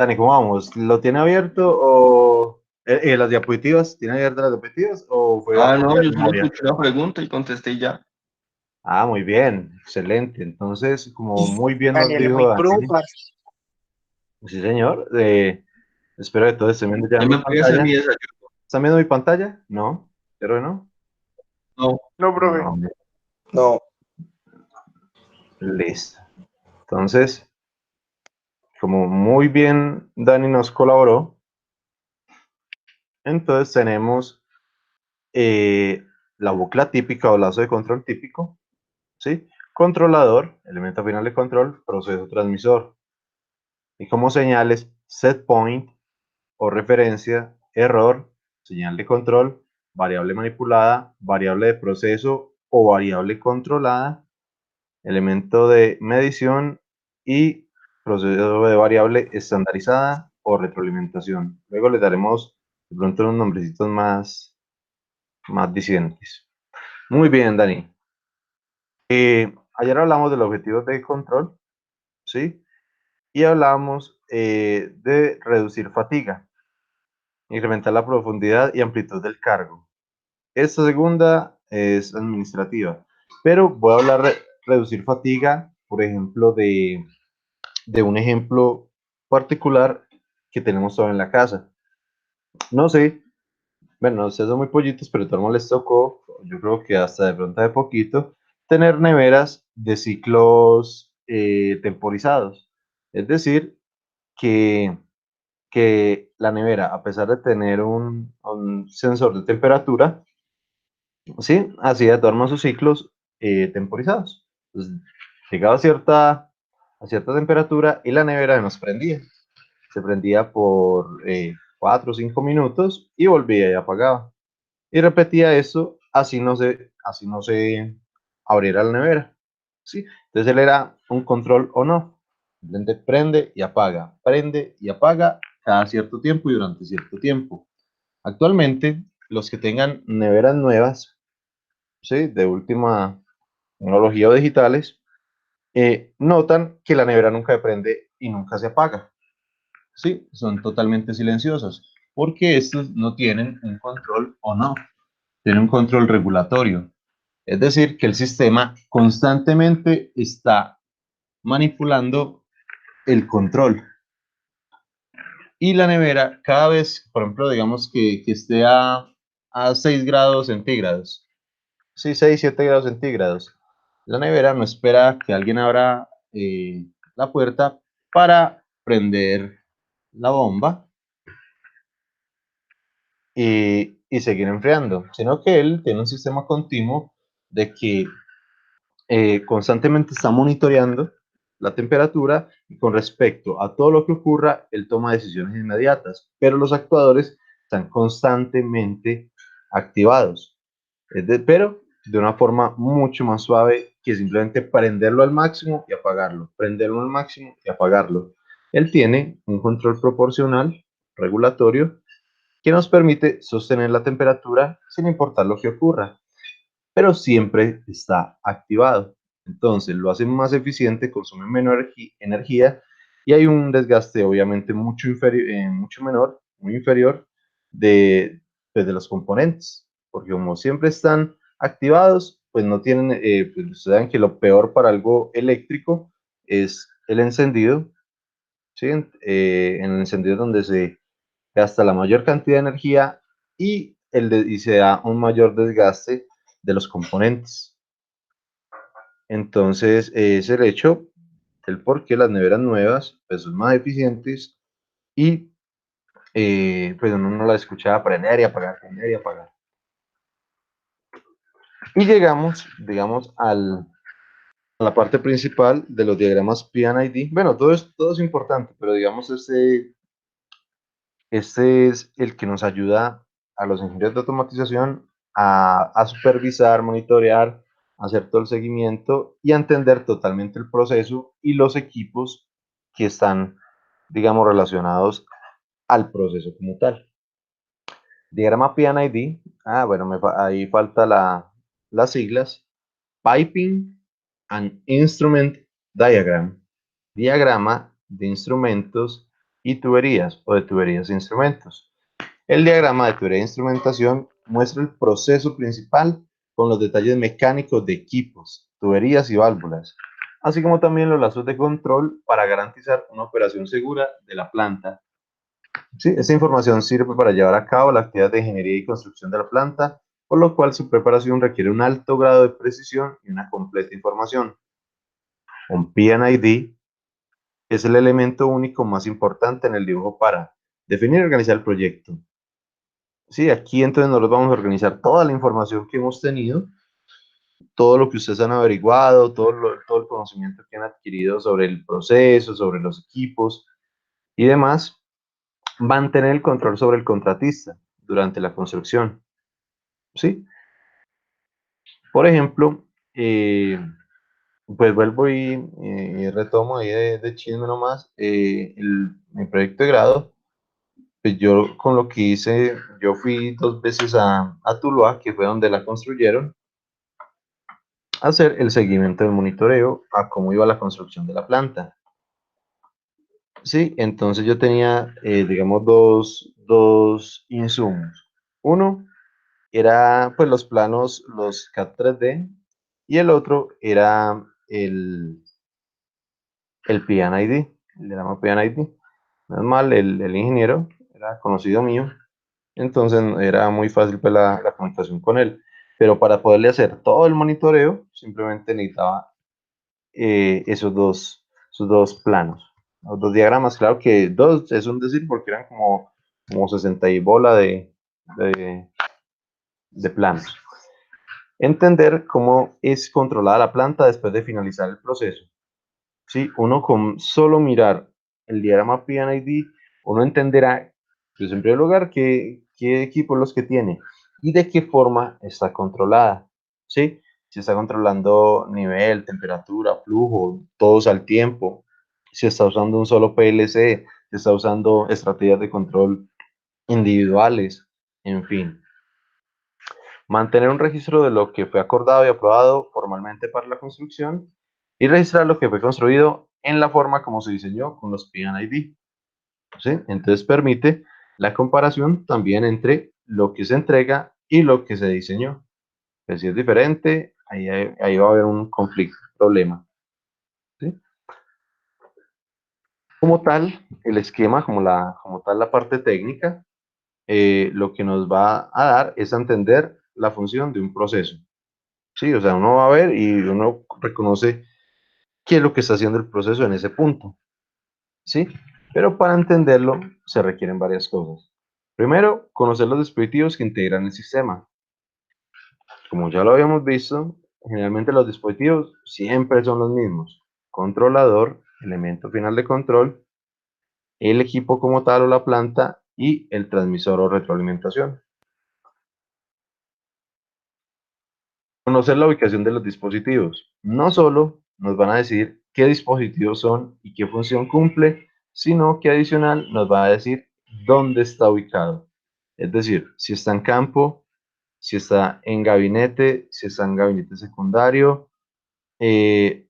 Dani, ¿cómo vamos? ¿Lo tiene abierto o las diapositivas? ¿Tiene abiertas las diapositivas o fue a Ah, no, copiar yo solo memoria? escuché la pregunta y contesté y ya. Ah, muy bien, excelente. Entonces, como muy bien nos Daniel es dijo muy pro, Dani, parce. sí señor, espero que todos estén viendo ya Ya mi me voy a hacer mi pantalla. desayuno. ¿Están viendo mi pantalla? No, pero no. No, No, profe. No, No. listo. Entonces, como muy bien Dani nos colaboró, entonces tenemos eh, la bucla típica o lazo de control típico, ¿sí? Controlador, elemento final de control, proceso transmisor. Y como señales, set point o referencia, error, señal de control, variable manipulada, variable de proceso o variable controlada, elemento de medición y proceso de variable estandarizada o retroalimentación. Luego le daremos de pronto unos nombrecitos más disidentes. Muy bien, Dani. Ayer hablamos del objetivo de control, ¿sí? Y hablamos de reducir fatiga, incrementar la profundidad y amplitud del cargo. Esta segunda es administrativa, pero voy a hablar de reducir fatiga, por ejemplo, de un ejemplo particular que tenemos todo en la casa. No sé, bueno, ustedes son muy pollitos, pero a todos les tocó, yo creo que hasta de pronto de poquito, tener neveras de ciclos temporizados. Es decir, que la nevera, a pesar de tener un sensor de temperatura, sí, hacía todos sus ciclos temporizados. Entonces, llegaba a cierta temperatura y la nevera nos prendía. Se prendía por 4 o 5 minutos y volvía y apagaba. Y repetía eso, así no se abriera la nevera. ¿Sí? Entonces él era un control o no. Simplemente prende y apaga cada cierto tiempo y durante cierto tiempo. Actualmente, los que tengan neveras nuevas, ¿sí? De última tecnología o digitales, notan que la nevera nunca prende y nunca se apaga. ¿Sí? Son totalmente silenciosas porque estos no tienen un control o no, tienen un control regulatorio. Es decir, que el sistema constantemente está manipulando el control. Y la nevera, cada vez, por ejemplo, digamos que esté a 6 grados centígrados, sí, 6 7 grados centígrados, la nevera no espera que alguien abra la puerta para prender la bomba y seguir enfriando, sino que él tiene un sistema continuo de que constantemente está monitoreando la temperatura y con respecto a todo lo que ocurra, él toma decisiones inmediatas, pero los actuadores están constantemente activados, pero de una forma mucho más suave que simplemente prenderlo al máximo y apagarlo, prenderlo al máximo y apagarlo. Él tiene un control proporcional, regulatorio, que nos permite sostener la temperatura sin importar lo que ocurra, pero siempre está activado. Entonces lo hace más eficiente, consume menor energía y hay un desgaste obviamente mucho menor, muy inferior de, pues, de los componentes, porque como siempre están activados, pues no tienen, pues ustedes saben que lo peor para algo eléctrico es el encendido, ¿sí? En el encendido donde se gasta la mayor cantidad de energía y se da un mayor desgaste de los componentes. Entonces, es el hecho, el por qué las neveras nuevas pues, son más eficientes y pues uno no las escuchaba prender y apagar, prender y apagar. Y llegamos, digamos, a la parte principal de los diagramas P&ID. Bueno, todo es importante, pero digamos, este es el que nos ayuda a los ingenieros de automatización a supervisar, monitorear, hacer todo el seguimiento y a entender totalmente el proceso y los equipos que están, digamos, relacionados al proceso como tal. Diagrama P&ID, bueno, ahí falta las siglas, Piping and Instrument Diagram, diagrama de instrumentos y tuberías o de tuberías e instrumentos. El diagrama de teoría de instrumentación muestra el proceso principal con los detalles mecánicos de equipos, tuberías y válvulas, así como también los lazos de control para garantizar una operación segura de la planta. Sí, esta información sirve para llevar a cabo la actividad de ingeniería y construcción de la planta, por lo cual su preparación requiere un alto grado de precisión y una completa información. Un P&ID es el elemento único más importante en el dibujo para definir y organizar el proyecto. Sí, aquí entonces nos vamos a organizar toda la información que hemos tenido, todo lo que ustedes han averiguado, todo el conocimiento que han adquirido sobre el proceso, sobre los equipos y demás, mantener el control sobre el contratista durante la construcción. ¿Sí? Por ejemplo, pues vuelvo y retomo ahí de chisme nomás, mi proyecto de grado, pues yo con lo que hice, yo fui 2 veces a Tuluá, que fue donde la construyeron, hacer el seguimiento del monitoreo a cómo iba la construcción de la planta. Sí, entonces yo tenía, digamos, dos insumos. Uno era pues los planos, los CAD 3D, y el otro era el P&ID, el diagrama P&ID. No es mal, el ingeniero era conocido mío, entonces era muy fácil pues, la comunicación con él. Pero para poderle hacer todo el monitoreo, simplemente necesitaba esos dos planos, los dos diagramas. Claro que dos es un decir porque eran como 60 y bola de, de planos. Entender cómo es controlada la planta después de finalizar el proceso. ¿Sí? Uno con solo mirar el diagrama P&ID, uno entenderá, pues en primer lugar, qué equipos los que tiene y de qué forma está controlada. ¿Sí? Si está controlando nivel, temperatura, flujo, todos al tiempo, si está usando un solo PLC, si está usando estrategias de control individuales, en fin. Mantener un registro de lo que fue acordado y aprobado formalmente para la construcción y registrar lo que fue construido en la forma como se diseñó con los P&ID. ¿Sí? Entonces permite la comparación también entre lo que se entrega y lo que se diseñó. Pues si es diferente, ahí va a haber un conflicto, un problema. ¿Sí? Como tal, el esquema, como tal la parte técnica, lo que nos va a dar es a entender la función de un proceso. Sí, o sea, uno va a ver y uno reconoce qué es lo que está haciendo el proceso en ese punto. ¿Sí? Pero para entenderlo se requieren varias cosas. Primero, conocer los dispositivos que integran el sistema. Como ya lo habíamos visto, generalmente los dispositivos siempre son los mismos. Controlador, elemento final de control, el equipo como tal o la planta y el transmisor o retroalimentación. Conocer la ubicación de los dispositivos. No solo nos van a decir qué dispositivos son y qué función cumple, sino que adicional nos va a decir dónde está ubicado. Es decir, si está en campo, si está en gabinete, si está en gabinete secundario. Eh,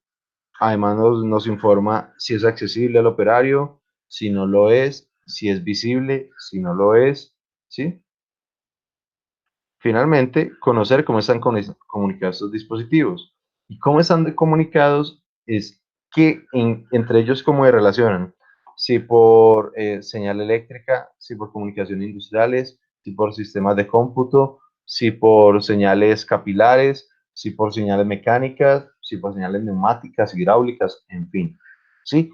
Además nos informa si es accesible al operario, si no lo es, si es visible, si no lo es, ¿sí? Finalmente, conocer cómo están comunicados estos dispositivos. Y cómo están comunicados es que entre ellos cómo se relacionan. Si por señal eléctrica, si por comunicaciones industriales, si por sistemas de cómputo, si por señales capilares, si por señales mecánicas, si por señales neumáticas, hidráulicas, en fin. ¿Sí?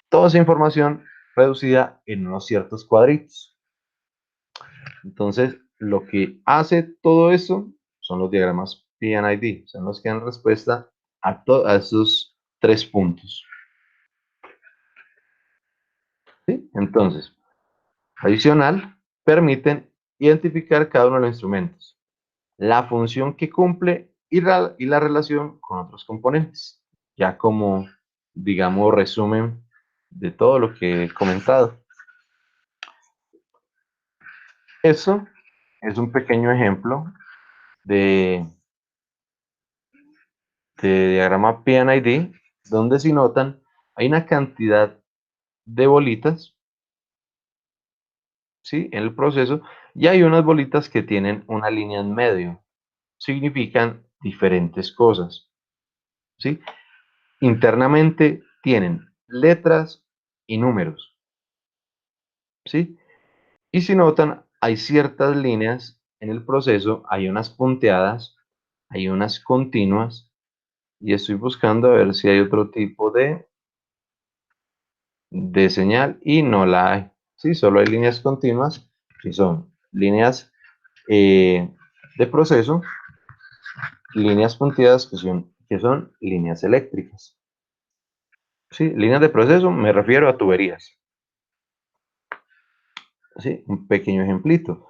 Toda esa información reducida en unos ciertos cuadritos. Entonces, lo que hace todo eso son los diagramas P&ID, son los que dan respuesta a esos 3 puntos. ¿Sí? Entonces, adicional, permiten identificar cada uno de los instrumentos, la función que cumple y la relación con otros componentes, ya como, digamos, resumen de todo lo que he comentado. Eso es un pequeño ejemplo de diagrama P&ID, donde si notan, hay una cantidad de bolitas, ¿sí? En el proceso, y hay unas bolitas que tienen una línea en medio. Significan diferentes cosas, ¿sí? Internamente tienen letras y números, ¿sí? Y si notan, hay ciertas líneas en el proceso, hay unas punteadas, hay unas continuas, y estoy buscando a ver si hay otro tipo de señal y no la hay. Sí, solo hay líneas continuas, que son líneas de proceso, líneas punteadas que son líneas eléctricas. Sí, líneas de proceso me refiero a tuberías. Sí, un pequeño ejemplito.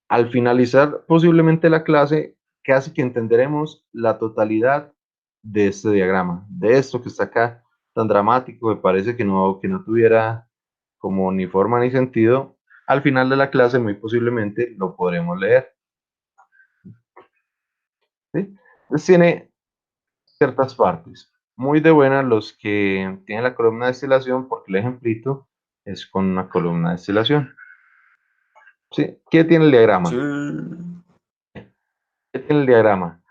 Al finalizar posiblemente la clase, casi que entenderemos la totalidad de este diagrama, de esto que está acá tan dramático, me parece que no tuviera como ni forma ni sentido. Al final de la clase muy posiblemente lo podremos leer, ¿sí? Entonces tiene ciertas partes. Muy de buenas los que tienen la columna de destilación, porque el ejemplito es con una columna de destilación. ¿Sí? ¿Qué tiene el Sí. diagrama? ¿Qué tiene el diagrama?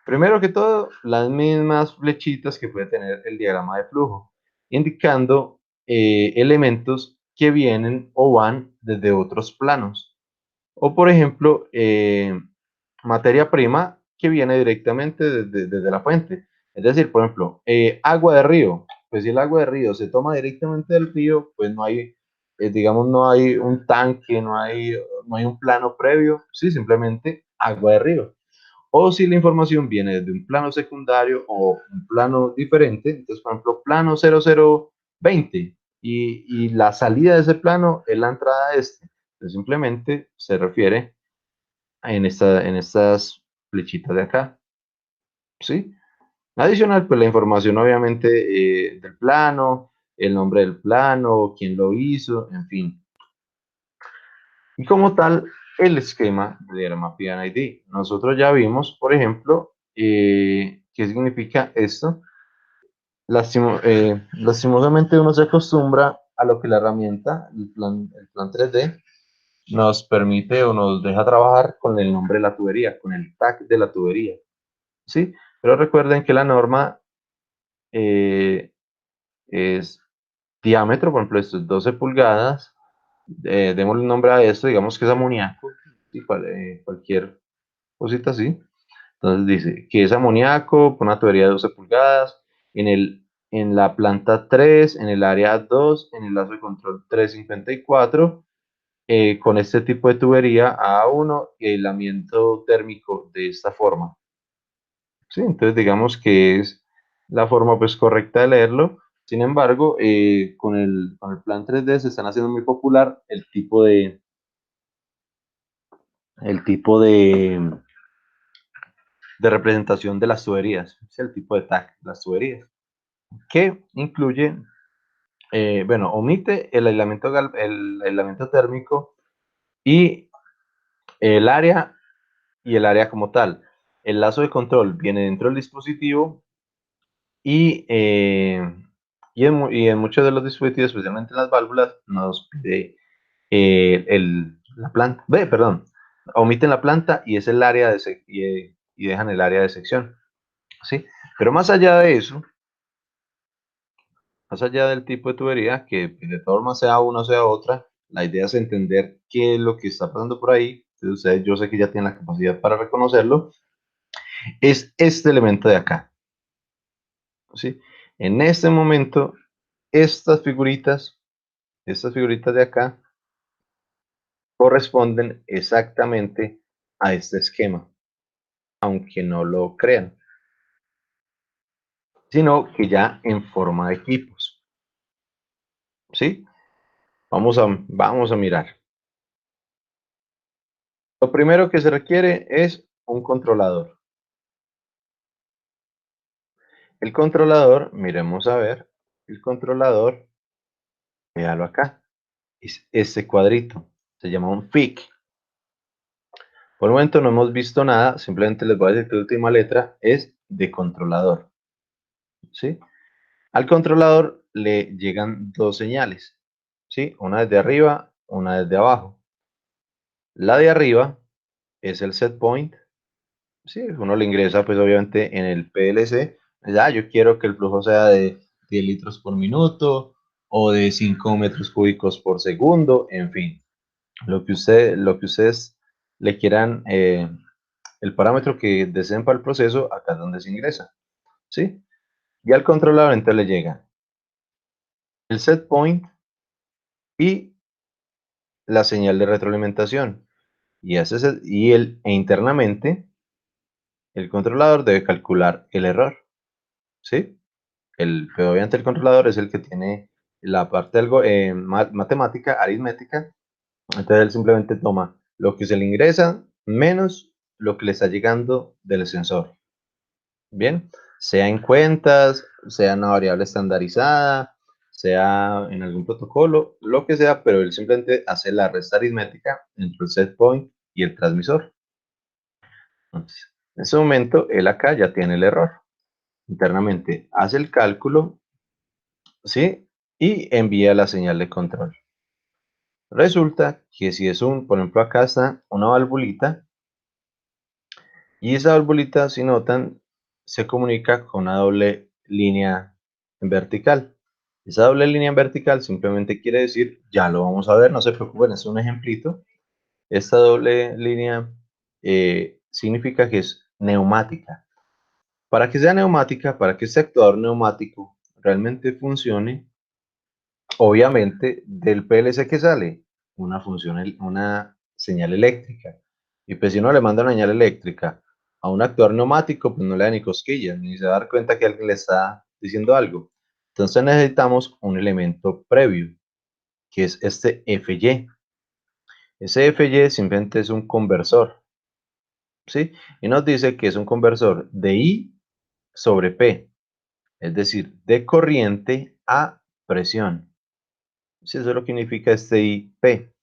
Primero que todo, las mismas flechitas que puede tener el diagrama de flujo, indicando elementos que vienen o van desde otros planos. O por ejemplo, materia prima que viene directamente desde la fuente. Es decir, por ejemplo, agua de río. Pues si el agua de río se toma directamente del río, pues no hay, digamos, no hay un tanque, no hay un plano previo, sí, simplemente agua de río. O si la información viene desde un plano secundario o un plano diferente, entonces, por ejemplo, plano 0020 y la salida de ese plano es la entrada de este. Entonces, simplemente se refiere en estas flechitas de acá, ¿sí? Adicional, pues la información obviamente del plano, el nombre del plano, quién lo hizo, en fin. Y como tal, el esquema de diagrama PID. Nosotros ya vimos, por ejemplo, qué significa esto. Lastimosamente uno se acostumbra a lo que la herramienta, el plan 3D, nos permite o nos deja trabajar con el nombre de la tubería, con el tag de la tubería, ¿sí? Pero recuerden que la norma es diámetro, por ejemplo, esto es 12 pulgadas, démosle un nombre a esto, digamos que es amoníaco, ¿sí? Cualquier cosita así. Entonces dice que es amoníaco por una tubería de 12 pulgadas, en la planta 3, en el área 2, en el lazo de control 354, con este tipo de tubería A1 y aislamiento térmico de esta forma. ¿Sí? Entonces digamos que es la forma pues correcta de leerlo. Sin embargo, con el plan 3D se están haciendo muy popular el tipo de representación de las tuberías, es el tipo de tag, las tuberías, que incluye, bueno, omite el aislamiento térmico y el área y el área como tal. El lazo de control viene dentro del dispositivo y, y en muchos de los dispositivos, especialmente en las válvulas, nos pide la planta, perdón, omiten la planta y es el área y dejan el área de sección, ¿sí? Pero más allá del tipo de tubería, que pues, de todas formas sea una o sea otra, la idea es entender qué es lo que está pasando por ahí. Entonces, ustedes, yo sé que ya tienen la capacidad para reconocerlo. Es este elemento de acá, ¿sí? En este momento, estas figuritas de acá, corresponden exactamente a este esquema, aunque no lo crean, sino que ya en forma de equipos, ¿sí? Vamos a mirar. Lo primero que se requiere es un controlador. El controlador, miremos a ver, el controlador, véalo acá, es este cuadrito, se llama un PIC. Por el momento no hemos visto nada, simplemente les voy a decir que la última letra es de controlador, ¿sí? Al controlador le llegan dos señales, ¿sí? Una desde arriba una desde abajo. La de arriba es el set point. Sí, uno le ingresa pues obviamente en el PLC. Ya, yo quiero que el flujo sea de 10 litros por minuto o de 5 metros cúbicos por segundo, en fin, lo que ustedes le quieran, el parámetro que deseen para el proceso, acá es donde se ingresa, ¿sí? Y al controlador entonces le llega el set point y la señal de retroalimentación. E internamente el controlador debe calcular el error, ¿sí? Pero obviamente el controlador es el que tiene la parte algo, matemática, aritmética. Entonces él simplemente toma lo que se le ingresa menos lo que le está llegando del sensor. Bien, sea en cuentas, sea una variable estandarizada, sea en algún protocolo, lo que sea, pero él simplemente hace la resta aritmética entre el set point y el transmisor. Entonces, en ese momento, él acá ya tiene el error. Internamente hace el cálculo, ¿sí? Y envía la señal de control. Resulta que si es por ejemplo, acá está una valvulita, y esa valvulita, si notan, se comunica con una doble línea en vertical. Esa doble línea en vertical simplemente quiere decir, ya lo vamos a ver, no se preocupen, es un ejemplito. Esta doble línea significa que es neumática. Para que sea neumática, para que este actuador neumático realmente funcione, obviamente del PLC que sale una señal eléctrica. Y pues si uno le manda una señal eléctrica a un actuador neumático, pues no le da ni cosquillas, ni se va a dar cuenta que alguien le está diciendo algo. Entonces necesitamos un elemento previo, que es este FY. Ese FY simplemente es un conversor, ¿sí? Y nos dice que es un conversor de I sobre P, es decir, de corriente a presión. Sí, eso es lo que significa este IP.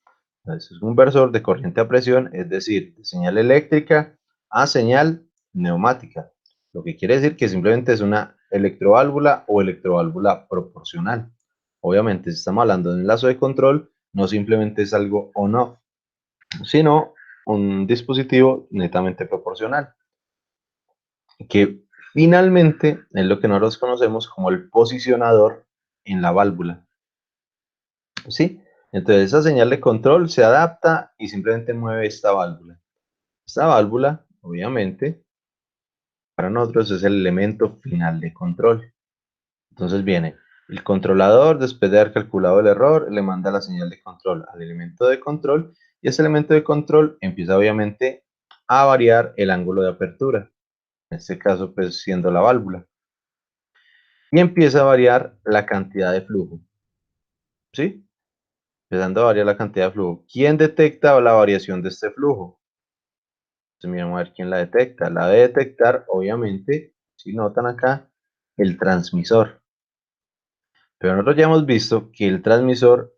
Entonces, es un inversor de corriente a presión, es decir, de señal eléctrica a señal neumática. Lo que quiere decir que simplemente es una electroválvula o electroválvula proporcional. Obviamente, si estamos hablando de un enlace de control, no simplemente es algo on-off, sino un dispositivo netamente proporcional, que finalmente es lo que nosotros conocemos como el posicionador en la válvula. ¿Sí? Entonces esa señal de control se adapta y simplemente mueve esta válvula. Esta válvula, obviamente, para nosotros es el elemento final de control. Entonces viene el controlador, después de haber calculado el error, le manda la señal de control al elemento de control y ese elemento de control empieza obviamente a variar el ángulo de apertura. En este caso, pues siendo la válvula. Y empieza a variar la cantidad de flujo. ¿Sí? Empezando a variar la cantidad de flujo. ¿Quién detecta la variación de este flujo? Entonces miramos a ver quién la detecta. La debe detectar, obviamente, si notan acá, el transmisor. Pero nosotros ya hemos visto que el transmisor,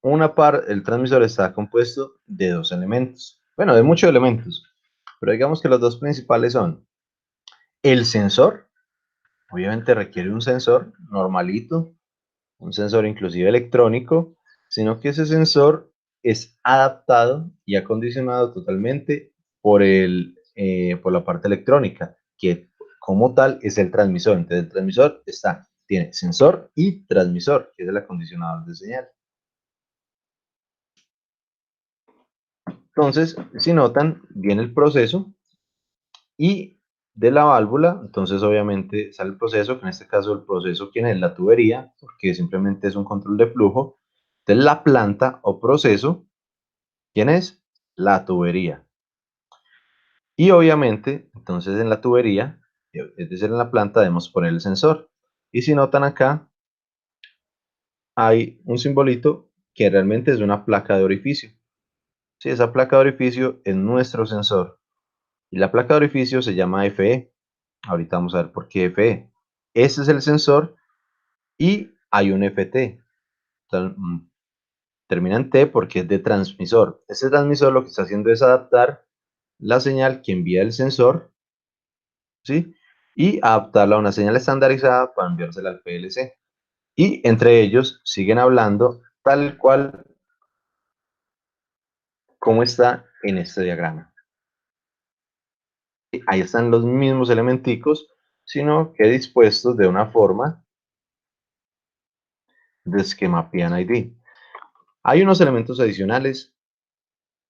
el transmisor está compuesto de dos elementos. Bueno, de muchos elementos. Pero digamos que los dos principales son el sensor. Obviamente requiere un sensor normalito, un sensor inclusive electrónico, sino que ese sensor es adaptado y acondicionado totalmente por la parte electrónica, que como tal es el transmisor. Entonces el transmisor tiene sensor y transmisor, que es el acondicionador de señal. Entonces, si notan, viene el proceso y de la válvula, entonces obviamente sale el proceso, que en este caso el proceso, ¿quién es? La tubería, porque simplemente es un control de flujo. Entonces la planta o proceso, ¿quién es? La tubería. Y obviamente, entonces en la tubería, es decir, en la planta, debemos poner el sensor. Y si notan acá, hay un simbolito que realmente es una placa de orificio. Sí, esa placa de orificio es nuestro sensor. Y la placa de orificio se llama FE. Ahorita vamos a ver por qué FE. Ese es el sensor y hay un FT. Entonces, termina en T porque es de transmisor. Ese transmisor lo que está haciendo es adaptar la señal que envía el sensor, ¿sí? Y adaptarla a una señal estandarizada para enviársela al PLC. Y entre ellos siguen hablando tal cual como está en este diagrama. Ahí están los mismos elementicos, sino que dispuestos de una forma de esquema PNID. Hay unos elementos adicionales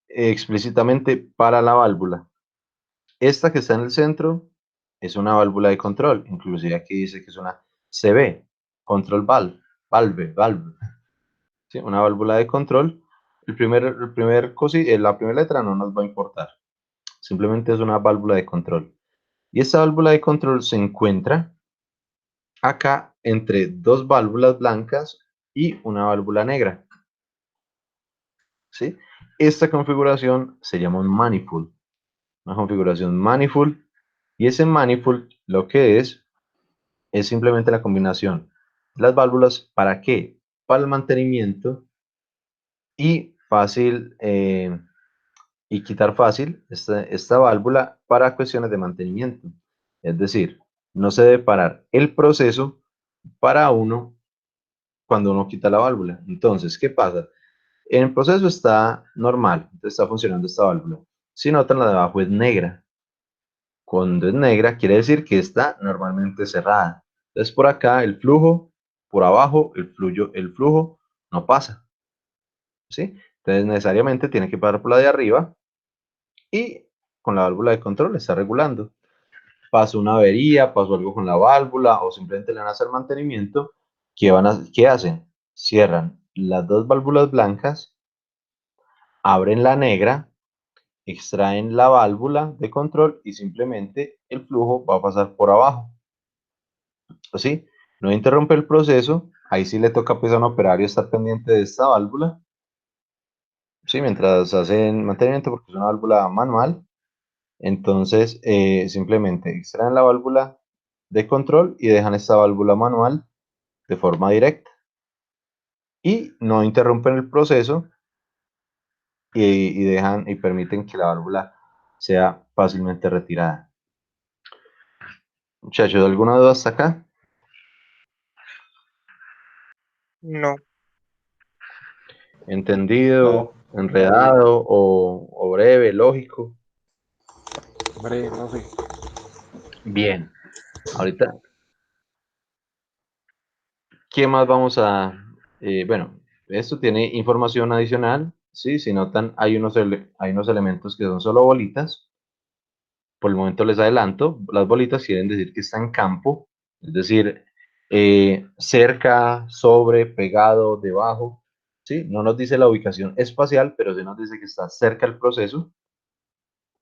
explícitamente para la válvula. Esta que está en el centro es una válvula de control, inclusive aquí dice que es una CB, control valve, valve, ¿sí? Una válvula de control. La primera letra no nos va a importar, simplemente es una válvula de control. Y esta válvula de control se encuentra acá entre dos válvulas blancas y una válvula negra, ¿sí? Esta configuración se llama un manifold, una configuración manifold, y ese manifold lo que es simplemente la combinación de las válvulas. ¿Para qué? Para el mantenimiento y fácil y quitar fácil esta válvula para cuestiones de mantenimiento. Es decir, no se debe parar el proceso para uno cuando uno quita la válvula. Entonces, ¿qué pasa? En el proceso está normal, entonces está funcionando esta válvula. Si notan, la de abajo es negra. Cuando es negra, quiere decir que está normalmente cerrada. Entonces, por acá el flujo, por abajo el flujo no pasa, ¿sí? Entonces, necesariamente tiene que pasar por la de arriba y con la válvula de control está regulando. Pasó una avería, pasó algo con la válvula o simplemente le van a hacer mantenimiento. ¿Qué hacen? Cierran las dos válvulas blancas, abren la negra, extraen la válvula de control y simplemente el flujo va a pasar por abajo. ¿Sí? No interrumpe el proceso. Ahí sí le toca pues a un operario estar pendiente de esta válvula. Sí, mientras hacen mantenimiento porque es una válvula manual. Entonces simplemente extraen la válvula de control y dejan esta válvula manual de forma directa. Y no interrumpen el proceso y dejan y permiten que la válvula sea fácilmente retirada. Muchachos, ¿alguna duda hasta acá? No. ¿Entendido, No, enredado o breve, lógico? hombre, no sé. Bien, ahorita, ¿qué más vamos a...? Bueno, esto tiene información adicional, ¿sí? Si notan, hay unos elementos que son solo bolitas. Por el momento les adelanto, las bolitas quieren decir que está en campo, es decir, cerca, sobre, pegado, debajo, ¿sí? No nos dice la ubicación espacial, pero sí nos dice que está cerca del proceso,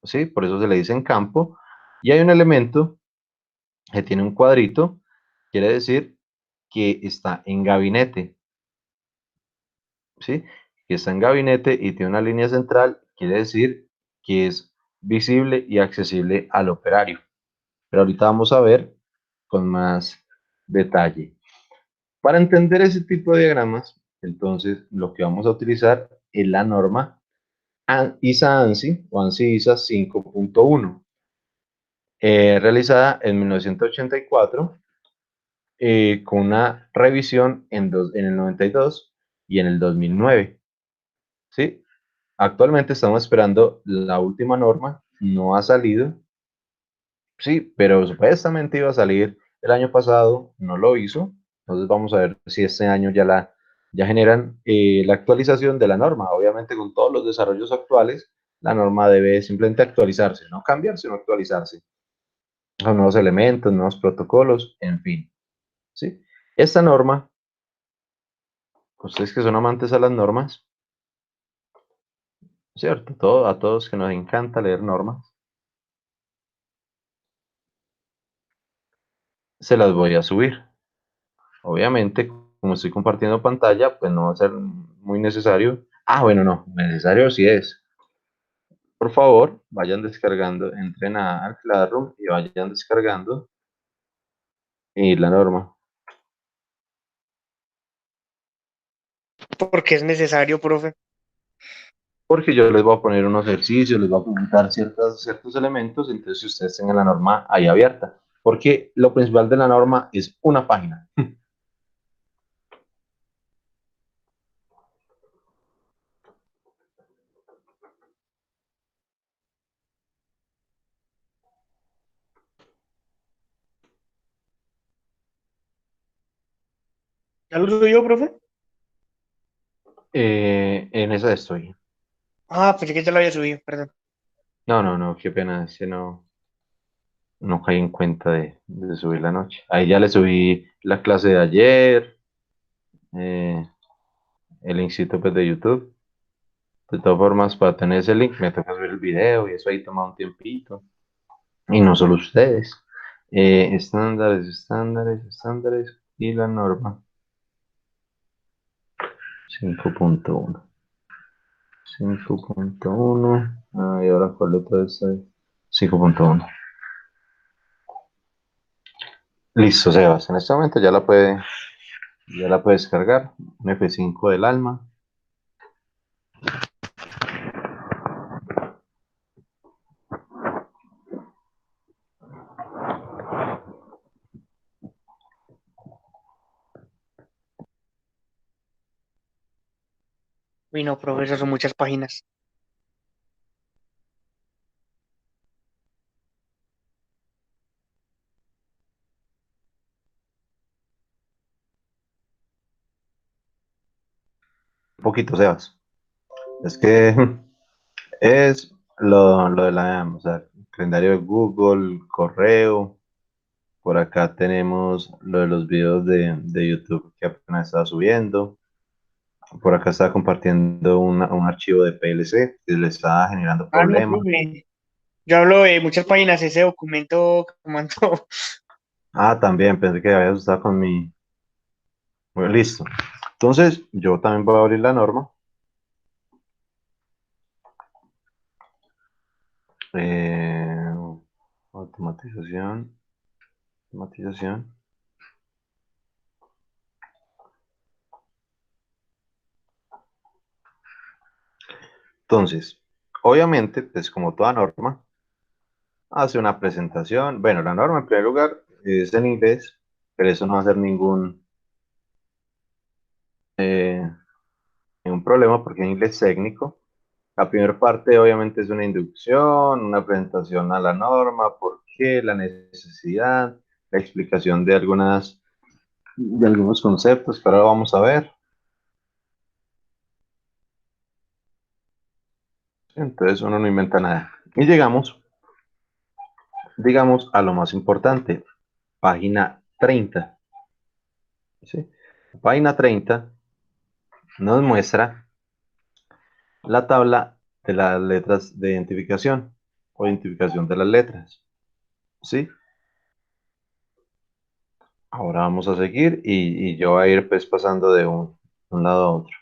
¿sí? Por eso se le dice en campo. Y hay un elemento que tiene un cuadrito, quiere decir que está en gabinete, ¿sí? Que está en gabinete y tiene una línea central, quiere decir que es visible y accesible al operario. Pero ahorita vamos a ver con más detalle. Para entender ese tipo de diagramas, entonces lo que vamos a utilizar es la norma ISA-ANSI o ANSI-ISA 5.1, realizada en 1984 con una revisión en el 92 y en el 2009. ¿Sí? Actualmente estamos esperando la última norma, no ha salido, sí, pero supuestamente iba a salir el año pasado, no lo hizo. Entonces vamos a ver si este año ya generan la actualización de la norma. Obviamente con todos los desarrollos actuales, la norma debe simplemente actualizarse, no cambiar, sino actualizarse. Con nuevos elementos, nuevos protocolos, en fin. ¿Sí? Esta norma, ustedes que son amantes a las normas, ¿cierto? A todos que nos encanta leer normas, se las voy a subir. Obviamente, como estoy compartiendo pantalla, pues no va a ser muy necesario. Ah, bueno, no, necesario sí es. Por favor, vayan descargando, entren al Classroom y vayan descargando la norma. Porque es necesario, profe. Porque yo les voy a poner unos ejercicios, les voy a preguntar ciertos elementos, entonces si ustedes tengan la norma ahí abierta. Porque lo principal de la norma es una página. ¿Ya lo subió, profe? En esa estoy. Ah, pensé que ya lo había subido, perdón. No, qué pena, ese no caí en cuenta de subir la noche. Ahí ya le subí la clase de ayer, eh, el linkcito pues, de YouTube. De todas formas, para tener ese link me toca subir el video y eso ahí toma un tiempito. Y no solo ustedes. Estándares y la norma 5.1. 5.1. Y ahora cuál letra es ahí? 5.1. Listo, Sebas. En este momento ya la puede descargar. Un F5 del alma. Uy, no, profe, esas son muchas páginas. Un poquito, Sebas. Es que es lo de o sea, el calendario de Google, correo. Por acá tenemos lo de los videos de YouTube que apenas estaba subiendo. Por acá estaba compartiendo un archivo de PLC que le estaba generando Ah, no, problemas. profe. Yo hablo de muchas páginas, ese documento que mandó. También pensé que había estado con mi. Bueno, listo. Entonces, yo también voy a abrir la norma. Eh, automatización. Automatización. Entonces, obviamente, pues como toda norma, hace una presentación. Bueno, la norma en primer lugar es en inglés, pero eso no va a ser eh, ningún problema porque en inglés técnico. La primera parte obviamente es una inducción, una presentación a la norma, por qué, la necesidad, la explicación de algunos conceptos que ahora vamos a ver. Entonces uno no inventa nada. Y llegamos, digamos, a lo más importante, página 30. ¿Sí? Página 30 nos muestra la tabla de las letras de identificación o identificación de las letras. ¿Sí? Ahora vamos a seguir y yo voy a ir pues pasando de un lado a otro.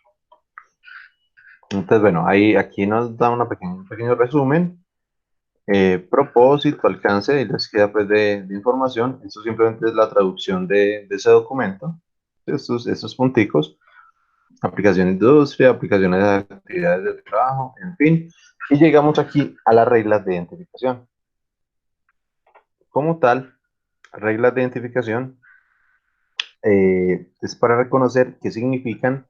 Entonces, bueno, ahí aquí nos da un pequeño resumen, propósito, alcance y les queda pues de información. Esto simplemente es la traducción de ese documento, estos punticos, aplicación de industria, aplicaciones de actividades de trabajo, en fin. Y llegamos aquí a las reglas de identificación. Como tal, reglas de identificación es para reconocer qué significan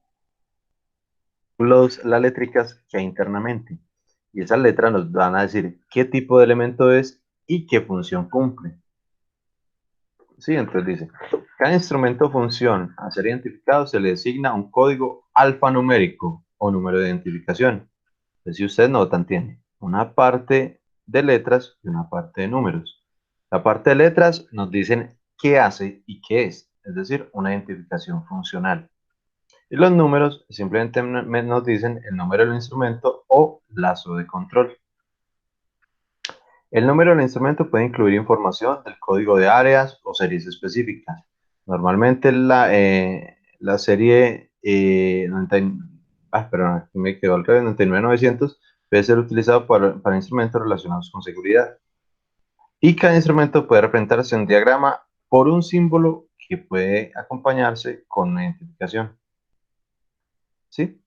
las letricas que hay internamente. Y esas letras nos van a decir qué tipo de elemento es y qué función cumple. Sí, entonces dice, cada instrumento o función a ser identificado se le designa un código alfanumérico o número de identificación. Entonces, si ustedes notan, tiene una parte de letras y una parte de números. La parte de letras nos dicen qué hace y qué es decir, una identificación funcional. Y los números simplemente nos dicen el número del instrumento o lazo de control. El número del instrumento puede incluir información del código de áreas o series específicas. Normalmente la serie 90, perdón, aquí me quedó al revés, 99900 puede ser utilizado para instrumentos relacionados con seguridad. Y cada instrumento puede representarse en un diagrama por un símbolo que puede acompañarse con una identificación. ¿Sí?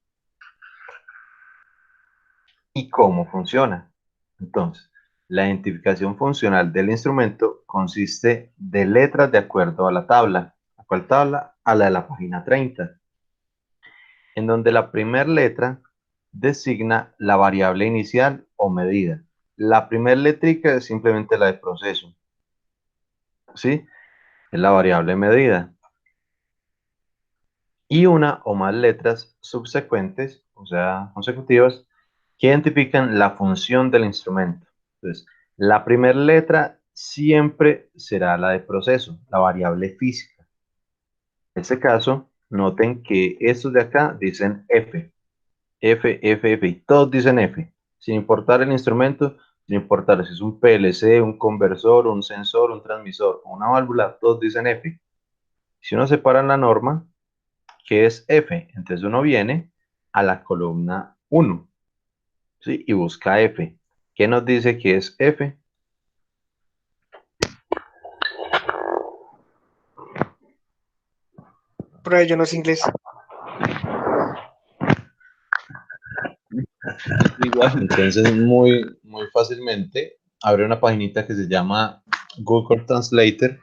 ¿Y cómo funciona? Entonces, la identificación funcional del instrumento consiste de letras de acuerdo a la tabla. ¿A cuál tabla? A la de la página 30, en donde la primera letra designa la variable inicial o medida. La primera letrica es simplemente la de proceso, ¿sí? Es la variable medida. y una o más letras subsecuentes, o sea, consecutivas, que identifican la función del instrumento. Entonces, la primera letra siempre será la de proceso, la variable física. En este caso, noten que estos de acá dicen F, F, F, F, y todos dicen F, sin importar el instrumento, sin importar si es un PLC, un conversor, un sensor, un transmisor o una válvula, todos dicen F. Si uno separa en la norma, ¿qué es F? Entonces uno viene a la columna 1, ¿sí? Y busca F. ¿Qué nos dice que es F? Pero yo no sé inglés. Igual. Entonces, muy fácilmente, abre una paginita que se llama Google Translator.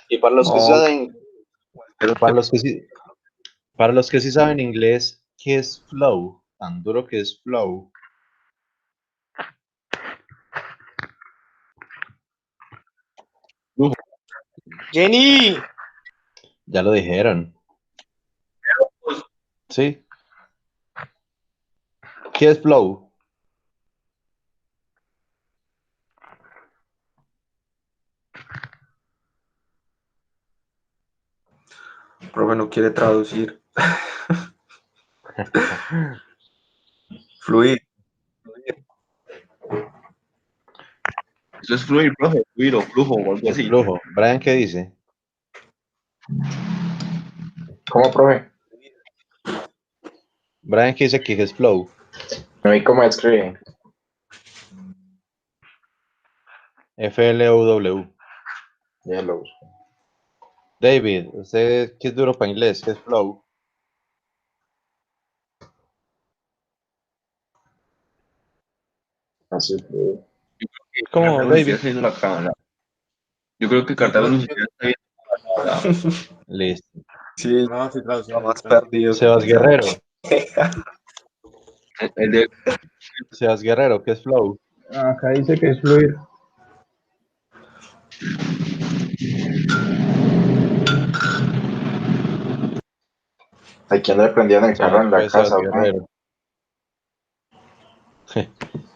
Y para los que No, saben, pero para los que sí, para los que sí saben inglés, ¿qué es flow? Tan duro que es flow. Jenny, Ya lo dijeron. ¿Sí? ¿Qué es flow? profe no quiere traducir. Fluir. Eso es fluir, profe, fluir o flujo o algo Es así. flujo. Brian, ¿qué dice? ¿Cómo, profe? Brian, ¿qué dice que es flow? No vi cómo escribe. Flow. Ya lo busco. David, ¿usted qué es duro para inglés? ¿Qué es flow? Así que, ¿Cómo, Cartago ni siquiera David? está viendo la cámara. Yo creo que Cartago ni siquiera está viendo la cámara. Listo. sí, No, sí, está traduciendo, más traduciendo. perdido que Sebas quién sabe Guerrero. qué. El de Sebas Guerrero, ¿qué es flow? Acá dice que es fluir. Hay quien le prendían el Se carro nos en la fue Sebas casa, ¿o qué? Guerrero.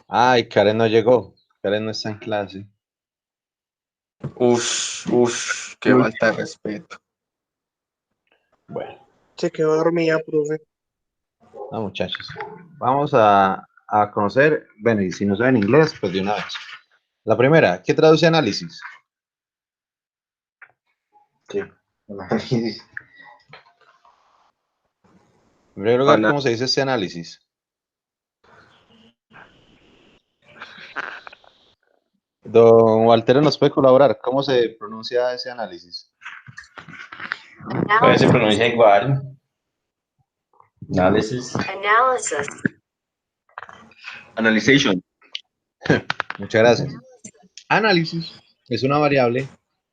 Ay, Karen no llegó. Karen no está en clase. Qué falta de respeto. Bueno, se quedó dormida, profe. no, muchachos. Vamos a conocer, bueno, y si no saben inglés, pues de una vez. La primera, ¿qué traduce análisis? Sí. Análisis. En primer lugar, Ana, ¿cómo se dice este análisis? Don Walter nos puede colaborar. ¿Cómo se pronuncia ese análisis? Pues se pronuncia igual. Análisis. Analyzation. Muchas gracias. Análisis es una variable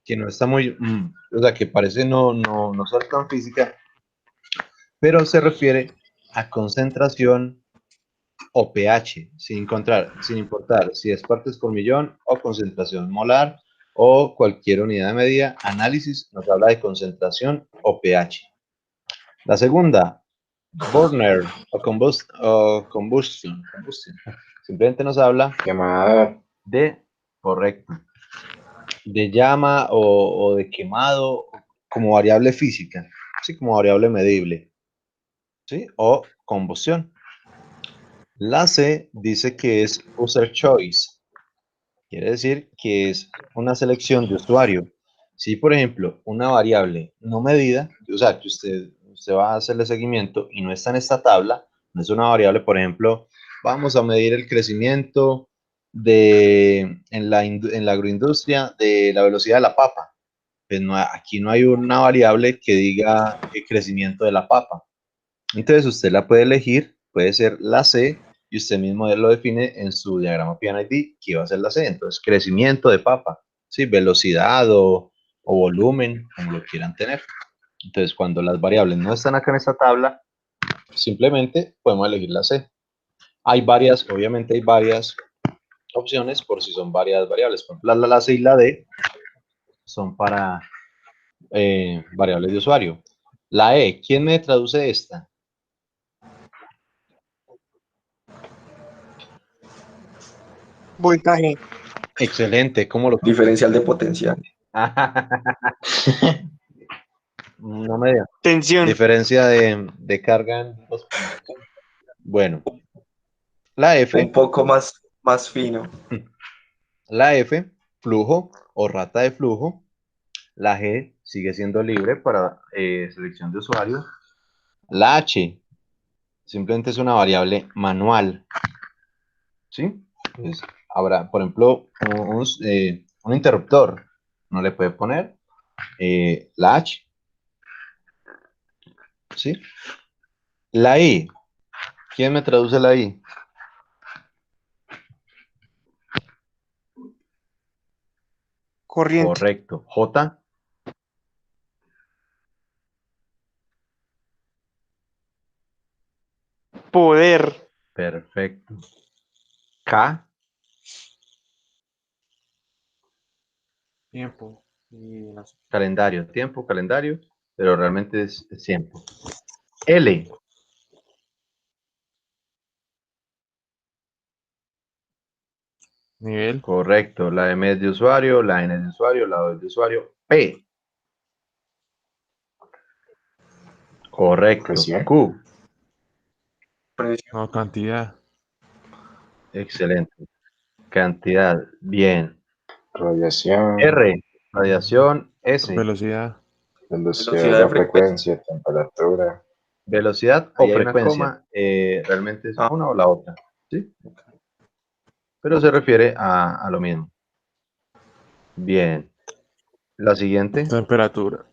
que no está muy, o sea, que parece no ser tan física, pero se refiere a concentración o pH, sin importar si es partes por millón o concentración molar o cualquier unidad de medida. Análisis nos habla de concentración o pH. La segunda, burner o combustion. Simplemente nos habla Quemada. de, correcto, de llama o de quemado como variable física, ¿sí? Como variable medible, ¿sí? O combustión. La C dice que es user choice, quiere decir que es una selección de usuario. Si, por ejemplo, una variable no medida, o sea, que usted va a hacerle seguimiento y no está en esta tabla, no es una variable, por ejemplo, vamos a medir el crecimiento en la agroindustria de la velocidad de la papa. Pues aquí no hay una variable que diga el crecimiento de la papa. Entonces usted la puede elegir, puede ser la C, y usted mismo lo define en su diagrama PNID, que va a ser la C. Entonces, crecimiento de papa, ¿sí? Velocidad o volumen, como lo quieran tener. Entonces, cuando las variables no están acá en esta tabla, simplemente podemos elegir la C. Hay varias, obviamente hay varias opciones por si son varias variables. Por ejemplo, la C y la D son para variables de usuario. La E, ¿quién me traduce esta? Voltaje. Excelente, ¿cómo lo... Diferencial de potencial. No me digas. Tensión. Diferencia de carga en dos- Bueno, la F, Un poco más fino. la F, flujo o rata de flujo. La G sigue siendo libre para selección de usuario. La H simplemente es una variable manual. ¿Sí? Pues habrá, por ejemplo, un interruptor. No le puede poner la H. ¿Sí? La I. ¿Quién me traduce la I? Corriente. Correcto. J. Poder. Perfecto. K. Tiempo. Y no sé. Calendario. Tiempo, calendario. Pero realmente es tiempo. L. Nivel. Correcto. La M es de usuario, la N es de usuario, la O es de usuario. P. Correcto. Presión. Q. Presión. No, cantidad. Excelente. Cantidad. Bien. Radiación, R. Radiación. S. Velocidad. velocidad de frecuencia, temperatura. Velocidad o Ahí hay una frecuencia. Realmente es Ah. una o la otra. ¿Sí? Pero se refiere a lo mismo. Bien. La siguiente. Temperatura.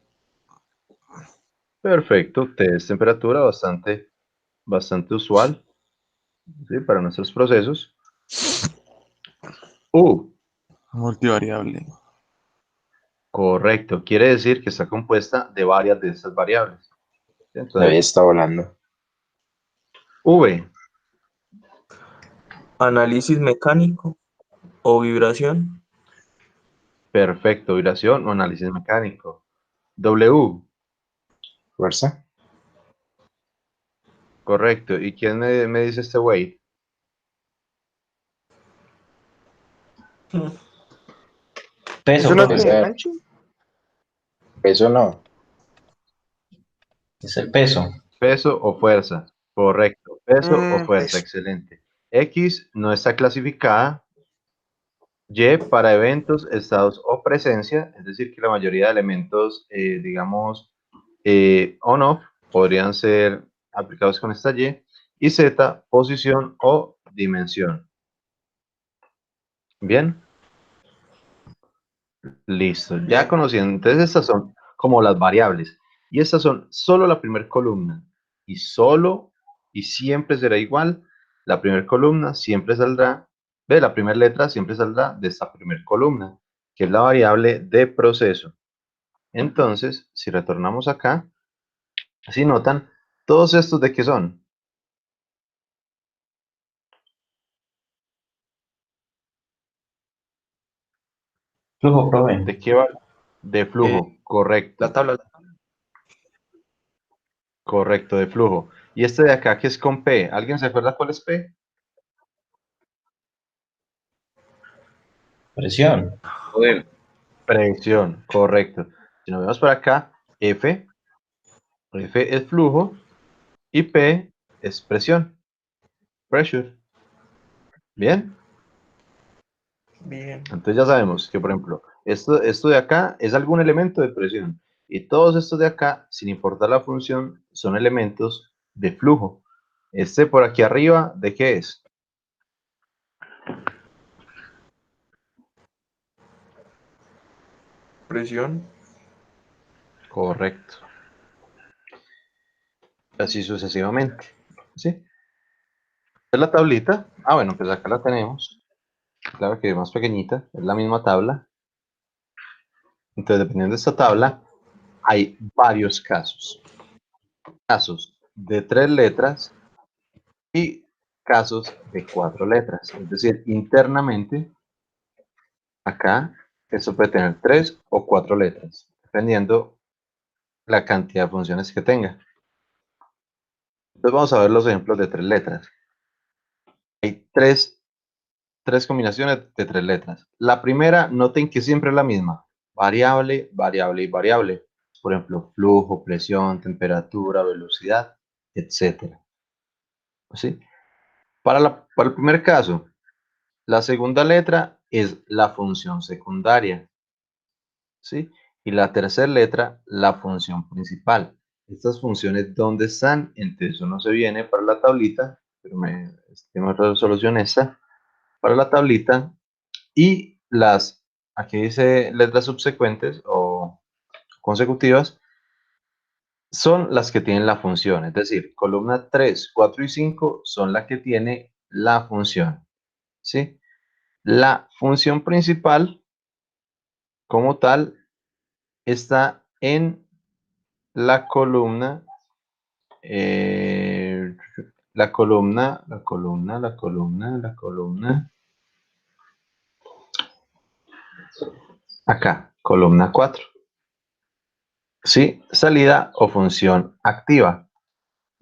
Perfecto. Test temperatura bastante usual. ¿Sí? Para nuestros procesos. Multivariable. Correcto. Quiere decir que está compuesta de varias de estas variables. ¿Sí? Ahí Entonces, está volando. V. Análisis mecánico o vibración. Perfecto. Vibración o análisis mecánico. W. Fuerza, Correcto. ¿Y quién me dice este weight? Peso, ¿Eso no profe. tiene pesar. ancho? Peso no. Es el peso. Peso o fuerza. Correcto. Peso o fuerza. Pues, Excelente. X no está clasificada. Y para eventos, estados o presencia. Es decir, que la mayoría de elementos, digamos, on-off, podrían ser aplicados con esta Y. Y Z, posición o dimensión. Bien. Listo. Ya conociendo. Entonces, estas son como las variables. Y estas son solo la primera columna. Y solo, y siempre será igual. La primera columna siempre saldrá, de la primera letra siempre saldrá de esta primera columna, que es la variable de proceso. Entonces, si retornamos acá, si notan, todos estos de qué son. Flujo, profe. ¿De qué va? De flujo, correcto. La tabla. Correcto, de flujo. Y este de acá que es con P, ¿alguien se acuerda cuál es P? Presión. Poder. Presión, correcto. Si nos vemos por acá, F es flujo y P es presión, pressure. Bien, Bien. entonces ya sabemos que, por ejemplo, esto de acá es algún elemento de presión y todos estos de acá, sin importar la función, son elementos de flujo. Este por aquí arriba, ¿de qué es? Presión. Correcto. Así sucesivamente. ¿Sí? Es la tablita. Ah, bueno, pues acá la tenemos. Claro que es más pequeñita, es la misma tabla. Entonces, dependiendo de esta tabla, hay varios casos. Casos de 3 letras y casos de 4 letras. Es decir, internamente, acá, esto puede tener 3 o 4 letras, dependiendo la cantidad de funciones que tenga. Entonces vamos a ver los ejemplos de 3 letras. Hay tres combinaciones de 3 letras. La primera, noten que siempre es la misma. Variable, variable y variable. Por ejemplo, flujo, presión, temperatura, velocidad, etc. ¿Sí? Para el primer caso, la segunda letra es la función secundaria. ¿Sí? Y la tercera letra, la función principal. Estas funciones, ¿dónde están? Entonces uno se viene para la tablita, pero tengo otra resolución esta, para la tablita, y aquí dice letras subsecuentes o consecutivas, son las que tienen la función, es decir, columna 3, 4 y 5 son las que tiene la función, ¿sí? La función principal, como tal, está en la columna, la columna, acá, columna 4, ¿sí? Salida o función activa.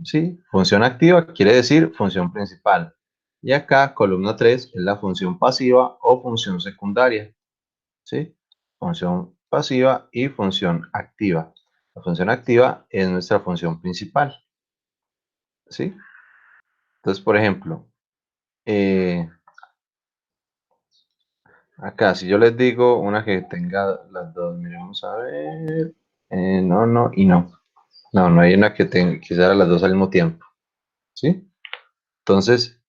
¿Sí? Función activa quiere decir función principal. Y acá, columna 3, es la función pasiva o función secundaria. ¿Sí? Función pasiva y función activa. La función activa es nuestra función principal. ¿Sí? Entonces, por ejemplo, acá, si yo les digo una que tenga las dos, miremos a ver. No, no y no. No, no hay una que sea las dos al mismo tiempo. ¿Sí? Entonces,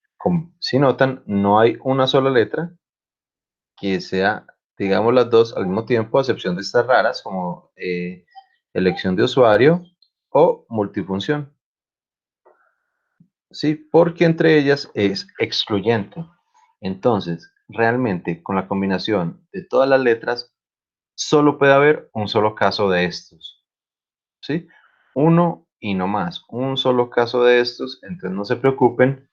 si notan, no hay una sola letra que sea, digamos, las dos al mismo tiempo, a excepción de estas raras como elección de usuario o multifunción. Sí, porque entre ellas es excluyente. Entonces, realmente, con la combinación de todas las letras, solo puede haber un solo caso de estos. ¿Sí? Uno y no más. Un solo caso de estos, entonces no se preocupen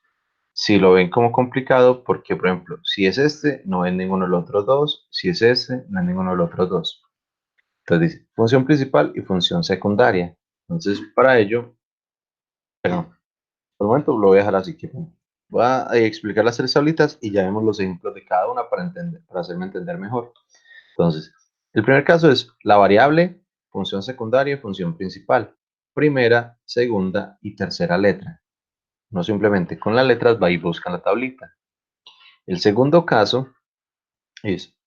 si lo ven como complicado, porque, por ejemplo, si es este, no es ninguno de los otros dos. Si es este, no es ninguno de los otros dos. Entonces dice función principal y función secundaria. Entonces, para ello, perdón, por el momento lo voy a dejar así. Que voy a explicar las 3 tablitas y ya vemos los ejemplos de cada una para hacerme entender mejor. Entonces, el primer caso es la variable, función secundaria y función principal. Primera, segunda y tercera letra. No simplemente con las letras va y busca la tablita. El segundo caso es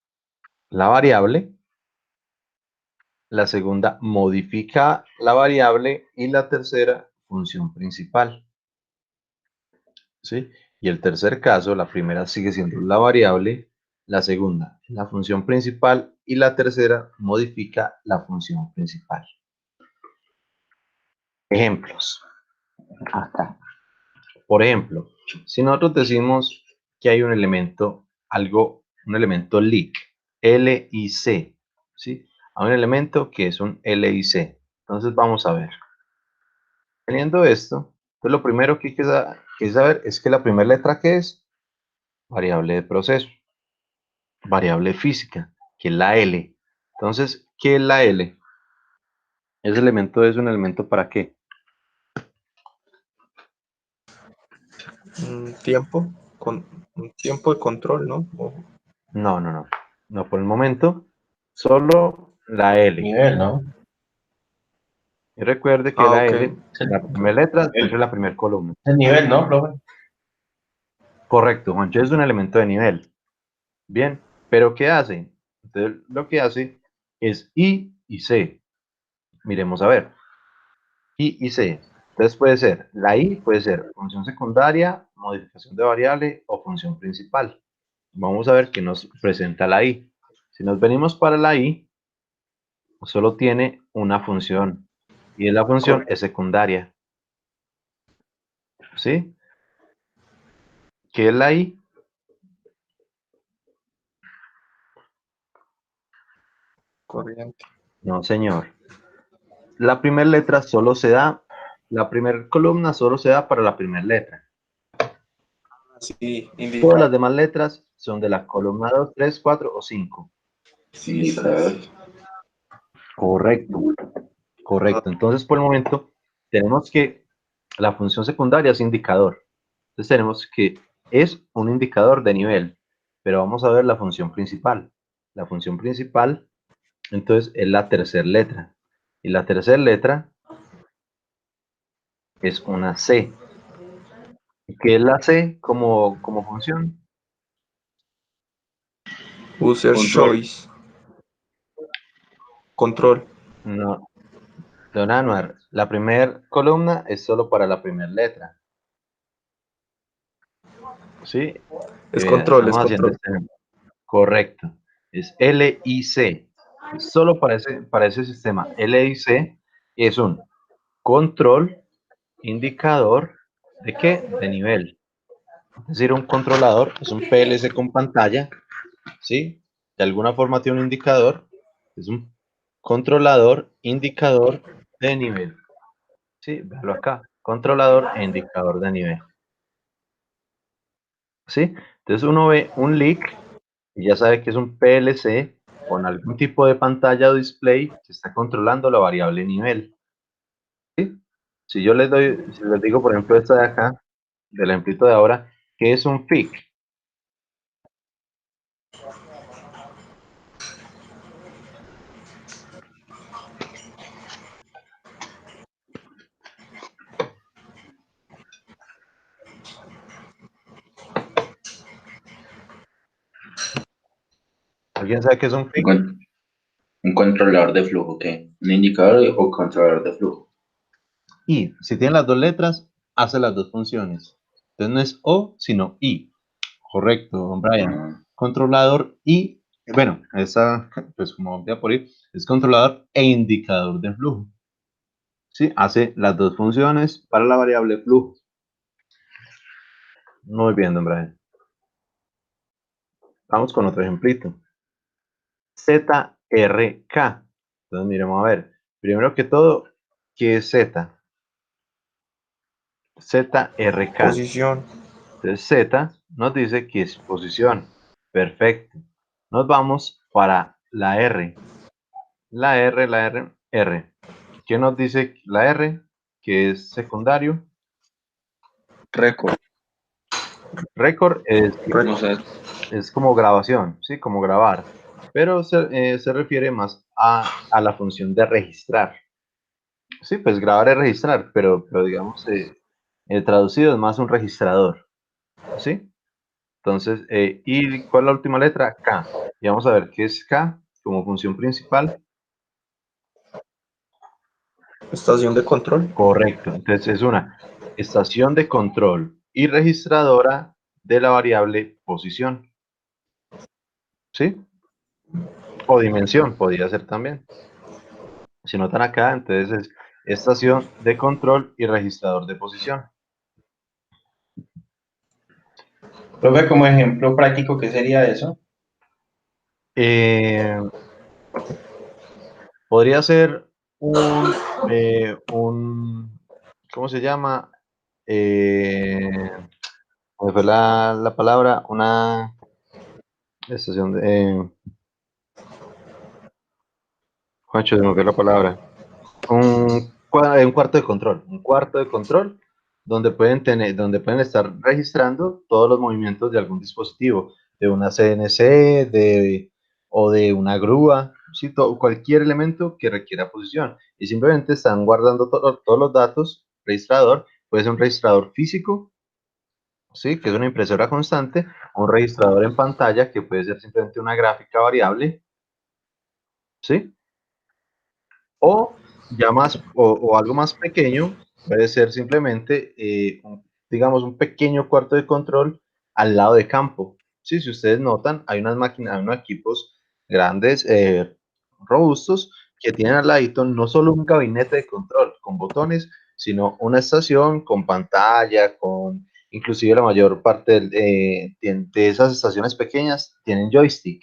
la variable, la segunda modifica la variable y la tercera función principal. ¿Sí? Y el tercer caso, la primera sigue siendo la variable, la segunda la función principal y la tercera modifica la función principal. Ejemplos. Acá. Por ejemplo, si nosotros decimos que hay un elemento, un elemento LIC, L y C, ¿sí? Hay un elemento que es un L y C. Entonces vamos a ver. Teniendo esto, pues lo primero que hay que saber es que la primera letra que es variable de proceso, variable física, que es la L. Entonces, ¿qué es la L? Ese elemento es un elemento ¿para qué? Un tiempo, un tiempo de control, ¿no? No, no, no. No por el momento, solo la L. Nivel, ¿no? Y recuerde que la ok. L, la primera letra, dentro de la primera columna. El nivel, ¿no, profe? Correcto, Juancho, es un elemento de nivel. Bien, pero ¿qué hace? Entonces, lo que hace es I y C. Miremos a ver. I y C. Entonces puede ser, la I puede ser función secundaria, modificación de variable o función principal. Vamos a ver qué nos presenta la I. Si nos venimos para la I, solo tiene una función. Y la función es secundaria. ¿Sí? ¿Qué es la I? Corriente. No, señor. La primera letra solo se da, la primera columna solo se da para la primera letra. Sí, Todas indica. las demás letras son de la columna 2, 3, 4 o 5. Sí, profe. Correcto. Correcto. Entonces, por el momento, tenemos que la función secundaria es indicador. Entonces, tenemos que es un indicador de nivel. Pero vamos a ver la función principal. La función principal, entonces, es la tercera letra. Y la tercera letra es una C. ¿Y qué es la C como función? User Control. choice. Control. No, don Anuar, la primera columna es solo para la primera letra. ¿Sí? Es control, es Estamos haciendo control. correcto. Es LIC. Solo para ese sistema. LIC es un control indicador ¿de qué? De nivel. Es decir, un controlador es un PLC con pantalla, ¿sí? De alguna forma tiene un indicador. Es un controlador indicador de nivel. Sí, véalo acá. Controlador e indicador de nivel. ¿Sí? Entonces uno ve un leak y ya sabe que es un PLC con algún tipo de pantalla o display que está controlando la variable nivel. ¿Sí? Si yo les digo, por ejemplo, esta de acá, del ejemplito de ahora, ¿qué es un FIC? ¿Alguien sabe qué es un Un, FIC? un controlador de flujo, ¿qué? ¿Un indicador o controlador de flujo? Y si tiene las dos letras, hace las dos funciones. Entonces no es O, sino I. Correcto, don Brian. Ah, Controlador y, bueno, esa, pues como ya por ahí, es controlador e indicador de flujo. Sí, hace las dos funciones para la variable flujo. Muy bien, don Brian. Vamos con otro ejemplito. ZRK. Entonces miremos a ver. Primero que todo, ¿qué es Z? ZRK. Posición. Entonces Z nos dice que es posición. Perfecto. Nos vamos para la R. La R. ¿Qué nos dice la R? Que es secundario. récord. Récord No sé. es como grabación, ¿sí? Como grabar. Pero se refiere más a la función de registrar. Sí, pues grabar es registrar, pero digamos, traducido es más un registrador. ¿Sí? Entonces, ¿y cuál es la última letra? K. Y vamos a ver qué es K como función principal. Estación de control. Correcto. Entonces es una estación de control y registradora de la variable posición. ¿Sí? O dimensión, podría ser también. Si notan acá, entonces es estación de control y registrador de posición. Profe, como ejemplo práctico, ¿qué sería eso? Eh, podría ser ¿cómo se llama? ¿Cómo fue la palabra? Una estación de... Juancho, se me fue la palabra. Un cuarto de control donde pueden estar registrando todos los movimientos de algún dispositivo, de una CNC, o de una grúa, ¿sí? Cualquier elemento que requiera posición. Y simplemente están guardando todos los datos, registrador, puede ser un registrador físico, ¿sí? Que es una impresora constante, o un registrador en pantalla, que puede ser simplemente una gráfica variable, ¿sí? O ya más, o algo más pequeño, puede ser simplemente, digamos, un pequeño cuarto de control al lado de campo. Sí, si ustedes notan, hay unas máquinas, hay unos equipos grandes, robustos, que tienen al ladito no solo un gabinete de control con botones, sino una estación con pantalla, con inclusive la mayor parte de esas estaciones pequeñas tienen joystick,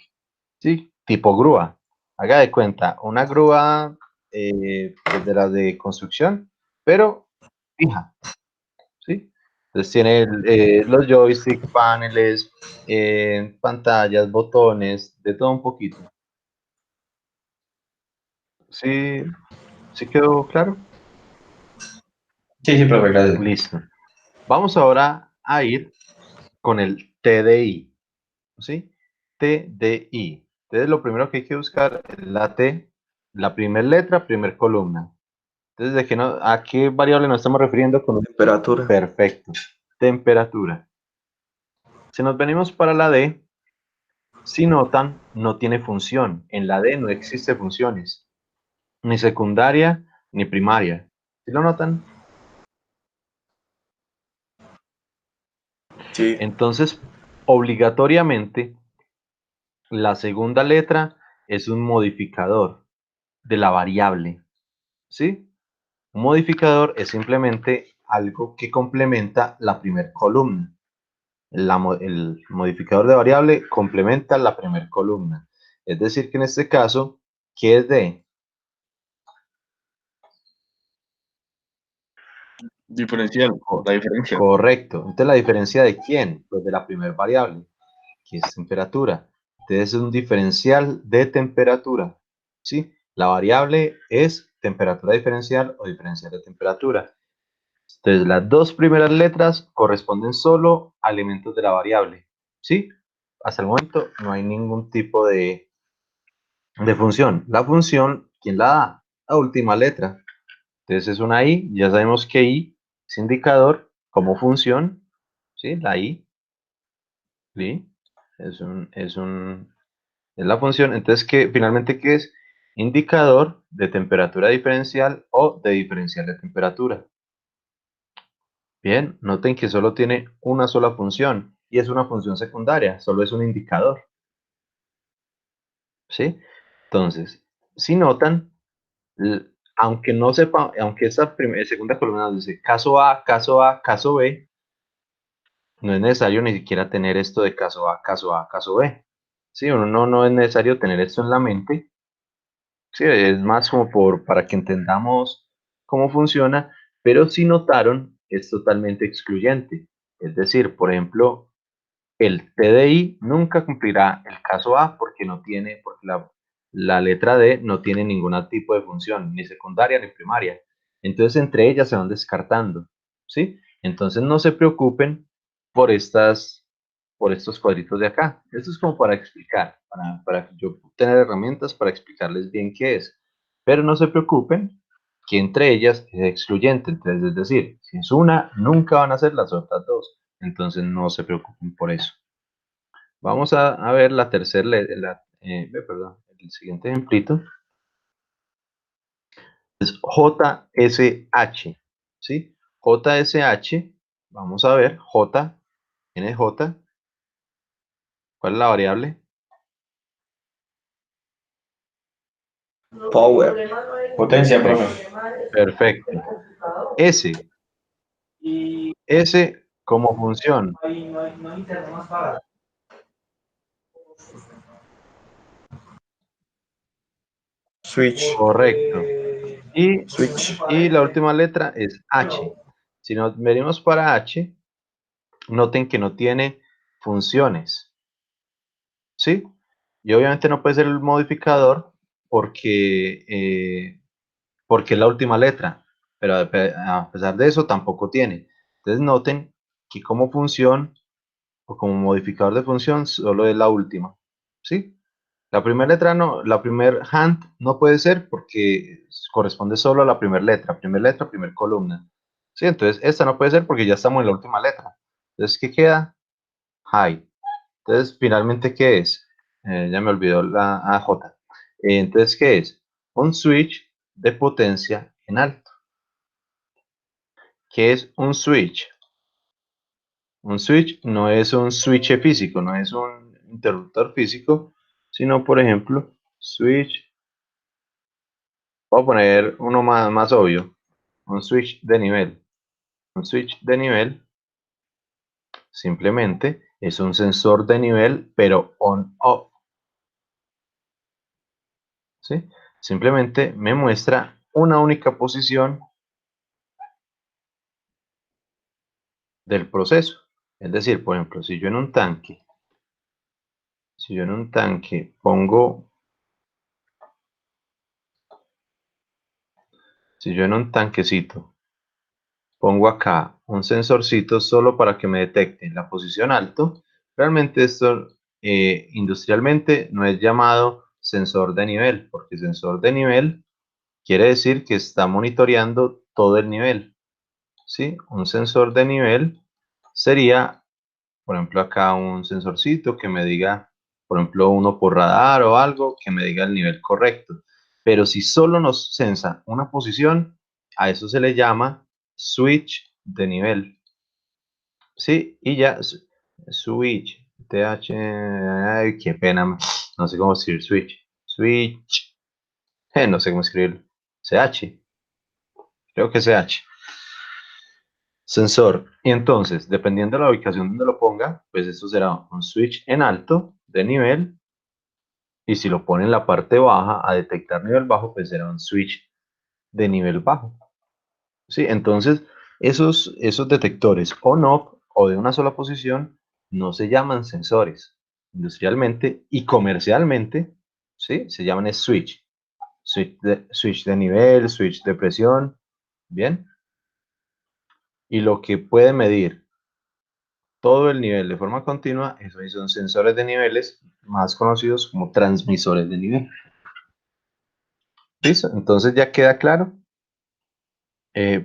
¿sí? Tipo grúa. Haga de cuenta, una grúa pues de las de construcción, pero fija, ¿sí? Entonces tiene los joystick, paneles, pantallas, botones, de todo un poquito. Sí, ¿Sí quedó claro? Sí, sí, profe, gracias. Listo. Vamos ahora a ir con el TDI, ¿sí? TDI. Entonces, lo primero que hay que buscar es la T, la primera letra, primera columna. Entonces, ¿a qué variable nos estamos refiriendo con Temperatura. perfecto? Temperatura. Si nos venimos para la D, si notan, no tiene función. En la D no existe funciones, ni secundaria ni primaria. ¿Sí lo notan? Sí. Entonces, obligatoriamente, la segunda letra es un modificador de la variable, ¿sí? Un modificador es simplemente algo que complementa la primera columna. El modificador de variable complementa la primera columna. Es decir, que en este caso, ¿qué es D? Diferencial, la diferencia. Correcto. Entonces, ¿la diferencia de quién? Pues de la primera variable, que es temperatura. Entonces, es un diferencial de temperatura, ¿sí? La variable es temperatura diferencial o diferencial de temperatura. Entonces, las dos primeras letras corresponden solo a elementos de la variable, ¿sí? Hasta el momento no hay ningún tipo de función. La función, ¿quién la da? La última letra. Entonces es una I, ya sabemos que I es indicador como función, ¿sí? La I, ¿sí? Es la función. Entonces, finalmente, ¿qué es? Indicador de temperatura diferencial o de diferencial de temperatura. Bien, noten que solo tiene una sola función y es una función secundaria, solo es un indicador, ¿sí? Entonces, si notan, aunque no sepa, aunque esta segunda columna dice caso A, caso A, caso B, no es necesario ni siquiera tener esto de caso A, caso A, caso B. Sí, uno no es necesario tener esto en la mente. Sí, es más como para que entendamos cómo funciona, pero si notaron, es totalmente excluyente. Es decir, por ejemplo, el TDI nunca cumplirá el caso A porque porque la letra D no tiene ningún tipo de función, ni secundaria ni primaria. Entonces, entre ellas se van descartando, ¿sí? Entonces, no se preocupen por por estos cuadritos de acá. Esto es como para explicar, para yo tener herramientas para explicarles bien qué es. Pero no se preocupen que entre ellas es excluyente. Entonces, es decir, si es una, nunca van a ser las otras dos. Entonces, no se preocupen por eso. Vamos a ver la tercera, perdón, el siguiente ejemplito es JSH, ¿sí? JSH, vamos a ver, ¿quién es J? ¿Cuál es la variable? Power. Potencia, profe. Perfecto. S como función, Switch. correcto. Switch. Y la última letra es H. Si nos venimos para H, noten que no tiene funciones, ¿sí? Y obviamente no puede ser el modificador porque es la última letra, pero a pesar de eso tampoco tiene. Entonces noten que como función o como modificador de función solo es la última, ¿sí? La primera letra no, la primer hand no puede ser porque corresponde solo a la primera letra, primera columna. ¿Sí? Entonces esta no puede ser porque ya estamos en la última letra. Entonces, ¿qué queda? High. Entonces, finalmente, ¿qué es? Ya me olvidó la J. Entonces, ¿qué es? Un switch de potencia en alto. ¿Qué es un switch? Un switch no es un switch físico, no es un interruptor físico, sino, por ejemplo, switch. Voy a poner uno más obvio. Un switch de nivel. Un switch de nivel simplemente es un sensor de nivel, pero on-off. ¿Sí? Simplemente me muestra una única posición del proceso. Es decir, por ejemplo, si yo en un tanque, pongo Si yo en un tanquecito pongo acá un sensorcito solo para que me detecte la posición alto, realmente esto industrialmente no es llamado sensor de nivel, porque sensor de nivel quiere decir que está monitoreando todo el nivel, ¿sí? Un sensor de nivel sería, por ejemplo, acá un sensorcito que me diga, por ejemplo, uno por radar o algo, que me diga el nivel correcto. Pero si solo nos sensa una posición, a eso se le llama switch de nivel. ¿Sí? Y ya, switch, TH, ay, qué pena, no sé cómo escribir switch. Switch, no sé cómo escribirlo. CH, creo que CH. Sensor. Y entonces, dependiendo de la ubicación donde lo ponga, pues esto será un switch en alto de nivel. Y si lo pone en la parte baja a detectar nivel bajo, pues será un switch de nivel bajo. ¿Sí? Entonces, esos detectores on-off o de una sola posición no se llaman sensores. Industrialmente y comercialmente, ¿sí? Se llaman switch. Switch de nivel, switch de presión. Bien. Y lo que puede medir todo el nivel de forma continua, esos son sensores de niveles más conocidos como transmisores de nivel. ¿Listo? Entonces ya queda claro.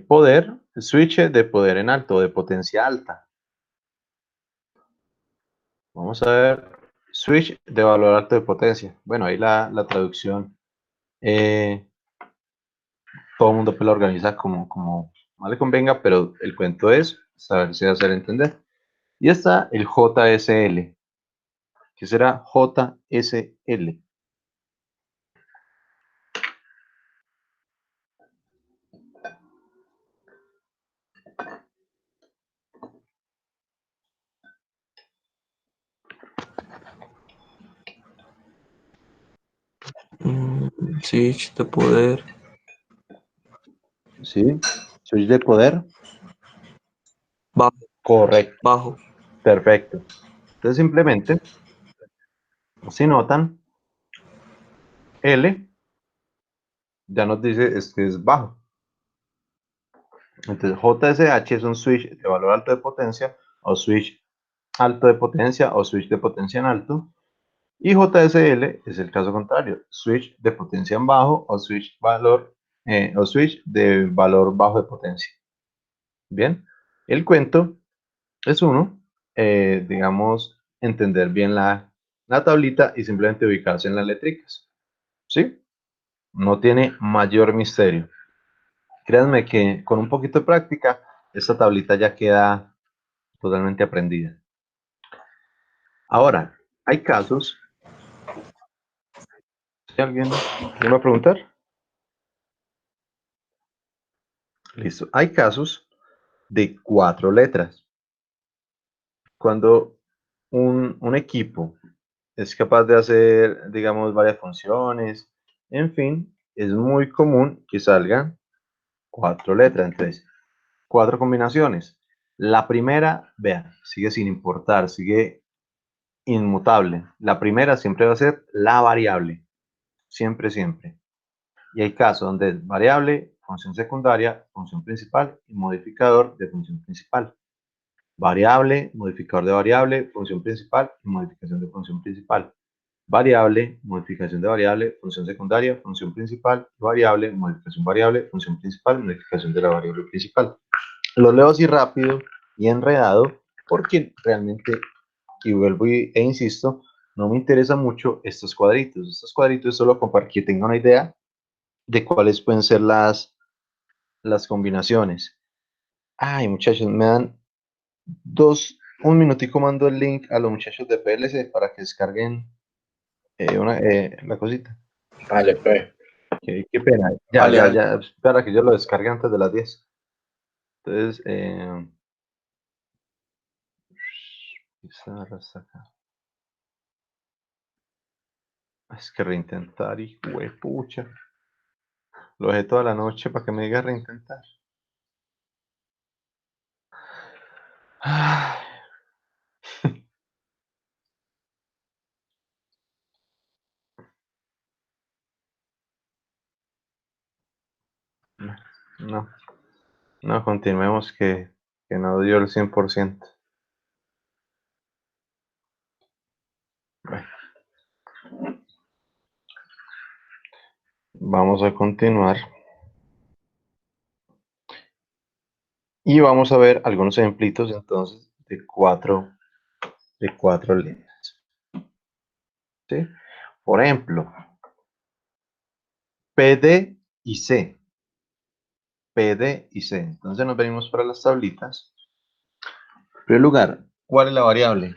Poder, switch de poder en alto, de potencia alta. Vamos a ver, switch de valor alto de potencia. Bueno, ahí la traducción, todo el mundo pues la organiza como más le convenga, pero el cuento es saberse hacer entender. Y está el JSL. ¿Qué será JSL? Switch de poder. ¿Sí? Switch de poder. Bajo. Correcto. Bajo. Perfecto. Entonces simplemente, si notan, L ya nos dice es que es bajo. Entonces JSH es un switch de valor alto de potencia o switch alto de potencia o switch de potencia en alto. Y JSL es el caso contrario, switch de potencia en bajo o switch de valor bajo de potencia. Bien, el cuento es uno, digamos, entender bien la tablita y simplemente ubicarse en las letricas. ¿Sí? No tiene mayor misterio. Créanme que con un poquito de práctica, esta tablita ya queda totalmente aprendida. Ahora, hay casos. ¿Alguien me va a preguntar? Listo. Hay casos de 4 letras. Cuando un equipo es capaz de hacer, digamos, varias funciones, en fin, es muy común que salgan 4 letras. Entonces, 4 combinaciones. La primera, vean, sigue sin importar, sigue inmutable. La primera siempre va a ser la variable. Siempre, siempre. Y hay casos donde es variable, función secundaria, función principal y modificador de función principal. Variable, modificador de variable, función principal y modificación de función principal. Variable, modificación de variable, función secundaria, función principal, variable, modificación variable, función principal, modificación de la variable principal. Lo leo así rápido y enredado porque realmente, y vuelvo e insisto, no me interesa mucho estos cuadritos. Estos cuadritos solo para que tengan una idea de cuáles pueden ser las combinaciones. Ay, muchachos, me dan un minutico, mando el link a los muchachos de PLC para que descarguen la cosita. Vale, pues. Qué pena. Vale, vale. Ya, para que yo lo descargue antes de las 10. Entonces, hasta acá. Es que reintentar, hijo de pucha. Lo dejé toda la noche para que me diga reintentar. Ay. No, continuemos que no dio el 100%. Bueno. Vamos a continuar. Y vamos a ver algunos ejemplitos entonces de cuatro líneas. ¿Sí? Por ejemplo, PD y C. PD y C. Entonces nos venimos para las tablitas. En primer lugar, ¿cuál es la variable?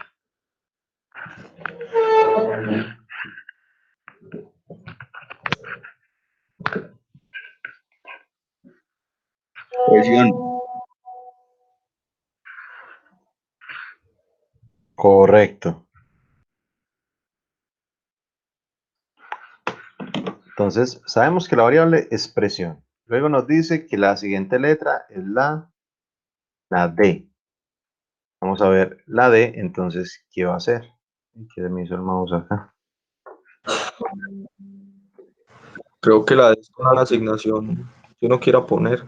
Presión. Correcto. Entonces, sabemos que la variable es presión. Luego nos dice que la siguiente letra es la D. Vamos a ver la D, entonces, ¿qué va a hacer? ¿Qué me hizo el mouse acá? Creo que la D es una asignación que uno quiera poner.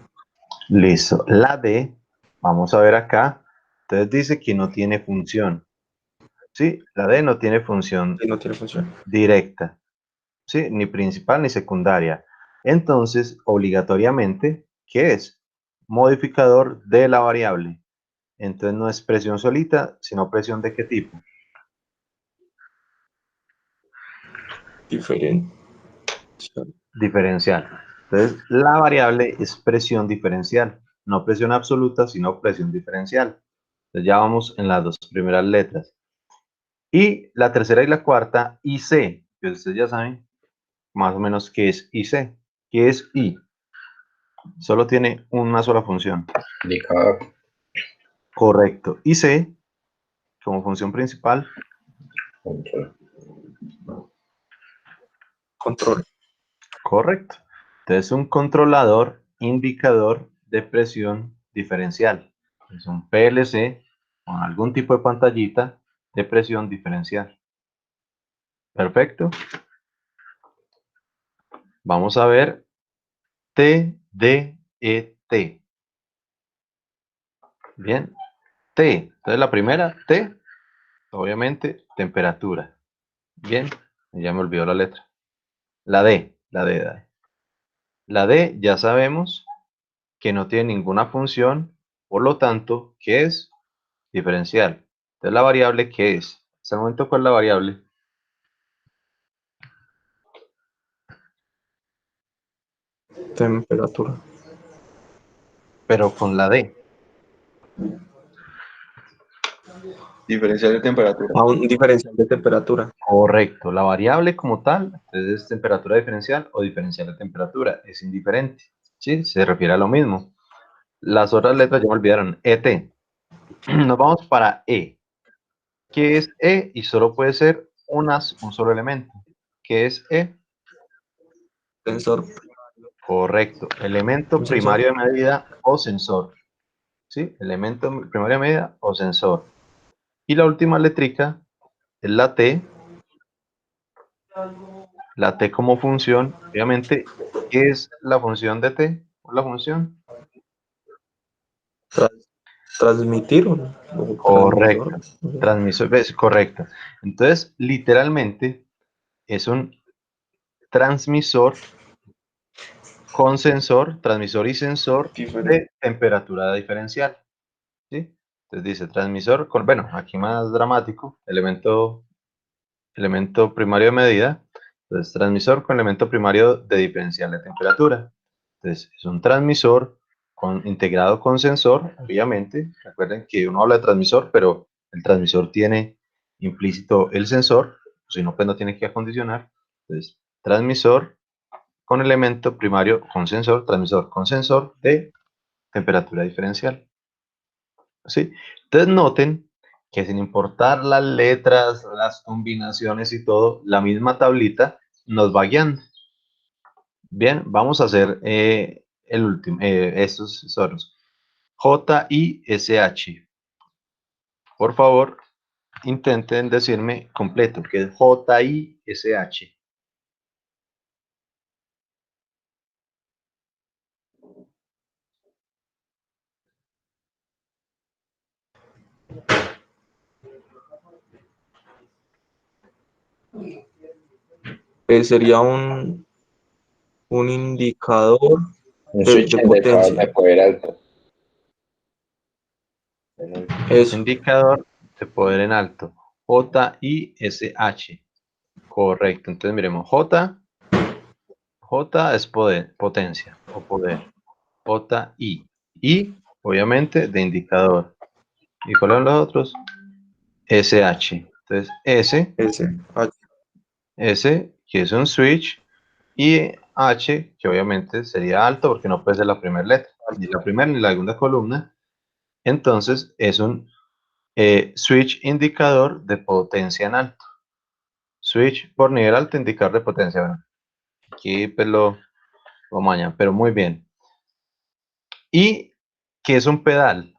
Listo. La D, vamos a ver acá. Entonces dice que no tiene función. Sí, la D no tiene función Y no tiene función. directa. Sí, ni principal ni secundaria. Entonces, obligatoriamente, ¿qué es? Modificador de la variable. Entonces no es presión solita, sino presión de qué tipo. Diferente. Diferencial. Entonces, la variable es presión diferencial, no presión absoluta, sino presión diferencial. Entonces ya vamos en las dos primeras letras. Y la tercera y la cuarta, IC, que ustedes ya saben más o menos qué es IC. ¿Qué es I? Solo tiene una sola función. Indicador. Correcto. IC, como función principal, Control. Control. correcto. Entonces, un controlador indicador de presión diferencial. Es un PLC con algún tipo de pantallita de presión diferencial. Perfecto. Vamos a ver TDET. Bien. T. Entonces, la primera, T, obviamente, temperatura. Bien. Ya me olvidó la letra. La D. La D ya sabemos que no tiene ninguna función, por lo tanto, ¿qué es? Diferencial. Entonces, la variable, ¿qué es? Hasta el momento, ¿cuál es la variable? Temperatura. Pero con la D. Diferencial de temperatura. A un diferencial de temperatura. Correcto. La variable como tal, entonces es temperatura diferencial o diferencial de temperatura. Es indiferente. ¿Sí? Se refiere a lo mismo. Las otras letras ya me olvidaron. ET. Nos vamos para E. ¿Qué es E? Y solo puede ser un solo elemento. ¿Qué es E? Sensor. Correcto. Elemento Un sensor. primario de medida o sensor. ¿Sí? Elemento primario de medida o sensor. Y la última letrica es la T. La T como función. Obviamente, ¿qué es la función de T? ¿Cuál es la función? Transmitir o Correcto. transmisor. Transmisor, es correcto. Entonces, literalmente, es un transmisor con sensor, transmisor y sensor de temperatura diferencial. ¿Sí? Entonces dice transmisor con, bueno, aquí más dramático, elemento primario de medida. Entonces, transmisor con elemento primario de diferencial de temperatura. Entonces, es un transmisor integrado con sensor, obviamente. Recuerden que uno habla de transmisor, pero el transmisor tiene implícito el sensor, si no, pues no tiene que acondicionar. Entonces, transmisor con elemento primario con sensor, transmisor con sensor de temperatura diferencial. ¿Sí? Entonces, noten que sin importar las letras, las combinaciones y todo, la misma tablita nos va guiando. Bien, vamos a hacer el último, estos solos. J-I-S-H. Por favor, intenten decirme completo, que es J-I-S-H. Sería un indicador Un de switch indicador potencia. de poder alto. Eso. Indicador de poder en alto. JISH. Correcto. Entonces miremos. J es poder, potencia o poder. JI. Y, obviamente, de indicador. ¿Y cuáles son los otros? SH. Entonces, Ese. S, que es un switch, y H, que obviamente sería alto porque no puede ser la primera letra, ni la primera ni la segunda columna. Entonces, es un switch indicador de potencia en alto. Switch por nivel alto, indicador de potencia. Bueno, aquí pues lo mañan, pero muy bien. ¿Y qué es un pedal?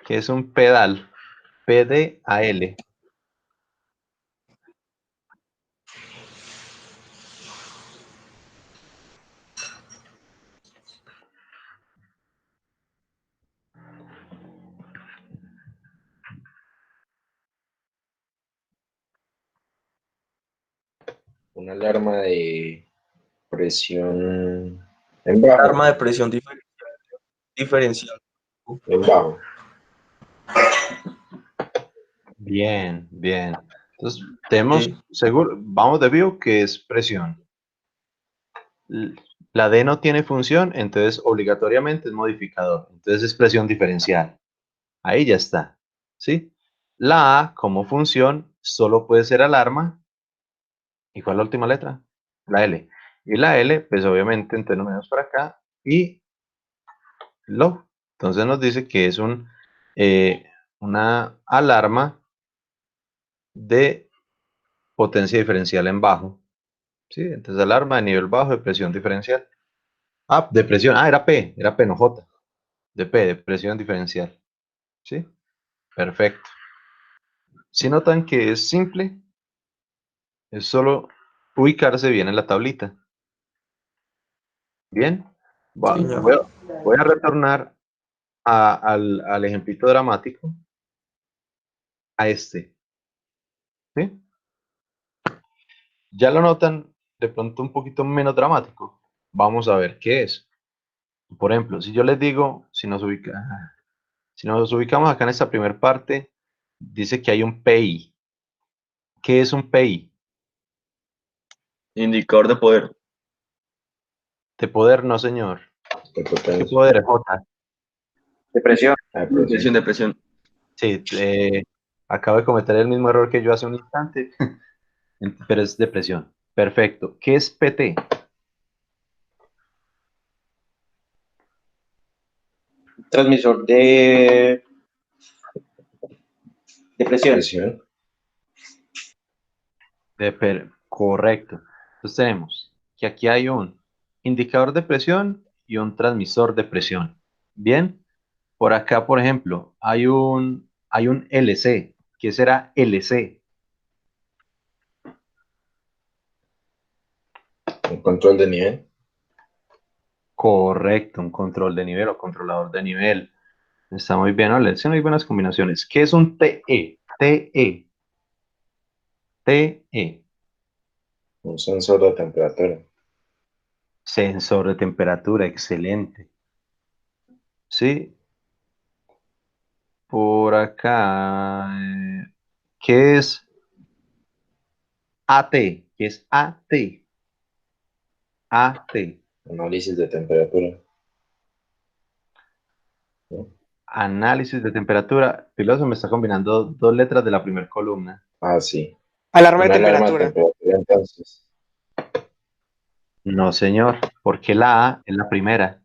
¿Qué es un pedal? PDAL. Una alarma de presión en bajo. Arma de presión diferencial. En bajo. Bien, bien. Entonces, tenemos seguro, vamos de vivo que es presión. La D no tiene función, entonces obligatoriamente es modificador. Entonces es presión diferencial. Ahí ya está. ¿Sí? La A como función solo puede ser alarma. ¿Y cuál es la última letra? La L. Y la L, pues obviamente, entonces nos vemos para acá. Y lo. Entonces nos dice que es una alarma de potencia diferencial en bajo. ¿Sí? Entonces alarma de nivel bajo de presión diferencial. Ah, de presión. Ah, era P, no J. De P, de presión diferencial. ¿Sí? Perfecto. Si notan que es simple, es solo ubicarse bien en la tablita. Bien. Señor. Voy a retornar al ejemplito dramático. A este. ¿Sí? Ya lo notan de pronto un poquito menos dramático. Vamos a ver qué es. Por ejemplo, si yo les digo, si nos ubicamos acá en esta primera parte, dice que hay un PI. ¿Qué es un PI? Indicador de poder. De poder, no señor. De ¿Qué potencia. poder es J? Depresión. Ah, presión. Presión, depresión. Sí, acabo de cometer el mismo error que yo hace un instante, pero es de presión. Perfecto. ¿Qué es PT? Transmisor de presión. Presión. Correcto. Entonces tenemos que aquí hay un indicador de presión y un transmisor de presión. Bien. Por acá, por ejemplo, hay un LC. ¿Qué será LC? Un control de nivel. Correcto, un control de nivel o controlador de nivel. Está muy bien, ¿no? Sí, hay buenas combinaciones. ¿Qué es un TE? TE. TE. Un sensor de temperatura. Sensor de temperatura, excelente. Sí. Por acá. ¿Qué es AT? ¿Qué es AT? AT. Análisis de temperatura. Análisis de temperatura. Piloso me está combinando dos letras de la primera columna. Ah, sí. Alarma de Una alarma de temperatura. temperatura, entonces. No, señor, porque la A es la primera.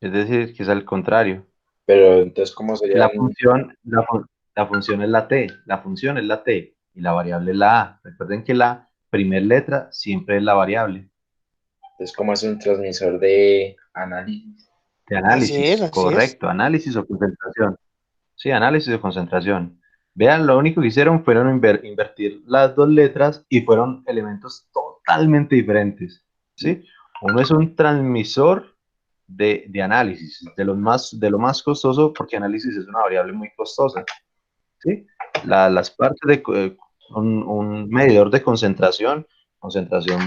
Es decir, que es al contrario. Pero entonces, ¿cómo La serían? función, la función es la T, la función es la T y la variable es la A. Recuerden que la primera letra siempre es la variable. Entonces, ¿cómo es un transmisor de análisis? De Así análisis, es. correcto, análisis o concentración. Sí, análisis o concentración. Vean, lo único que hicieron fueron invertir las dos letras y fueron elementos totalmente diferentes. ¿Sí? Uno es un transmisor de análisis, de lo más costoso, porque análisis es una variable muy costosa, ¿sí? Las partes de un medidor de concentración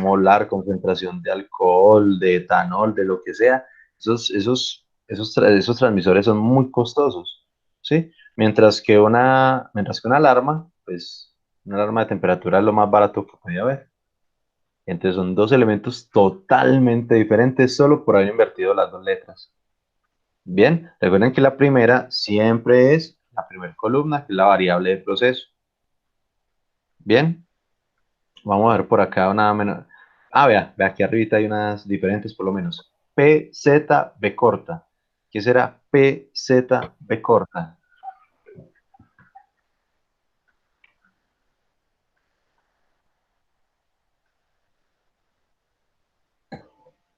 molar, concentración de alcohol, de etanol, de lo que sea, esos transmisores son muy costosos, ¿sí? Mientras que una alarma, pues una alarma de temperatura es lo más barato que podía haber. Entonces son dos elementos totalmente diferentes solo por haber invertido las dos letras. Bien, recuerden que la primera siempre es la primera columna, que es la variable de proceso. Bien, vamos a ver por acá una menor. Ah, vea aquí arriba hay unas diferentes por lo menos. P, Z, B corta. ¿Qué será P, Z, B corta?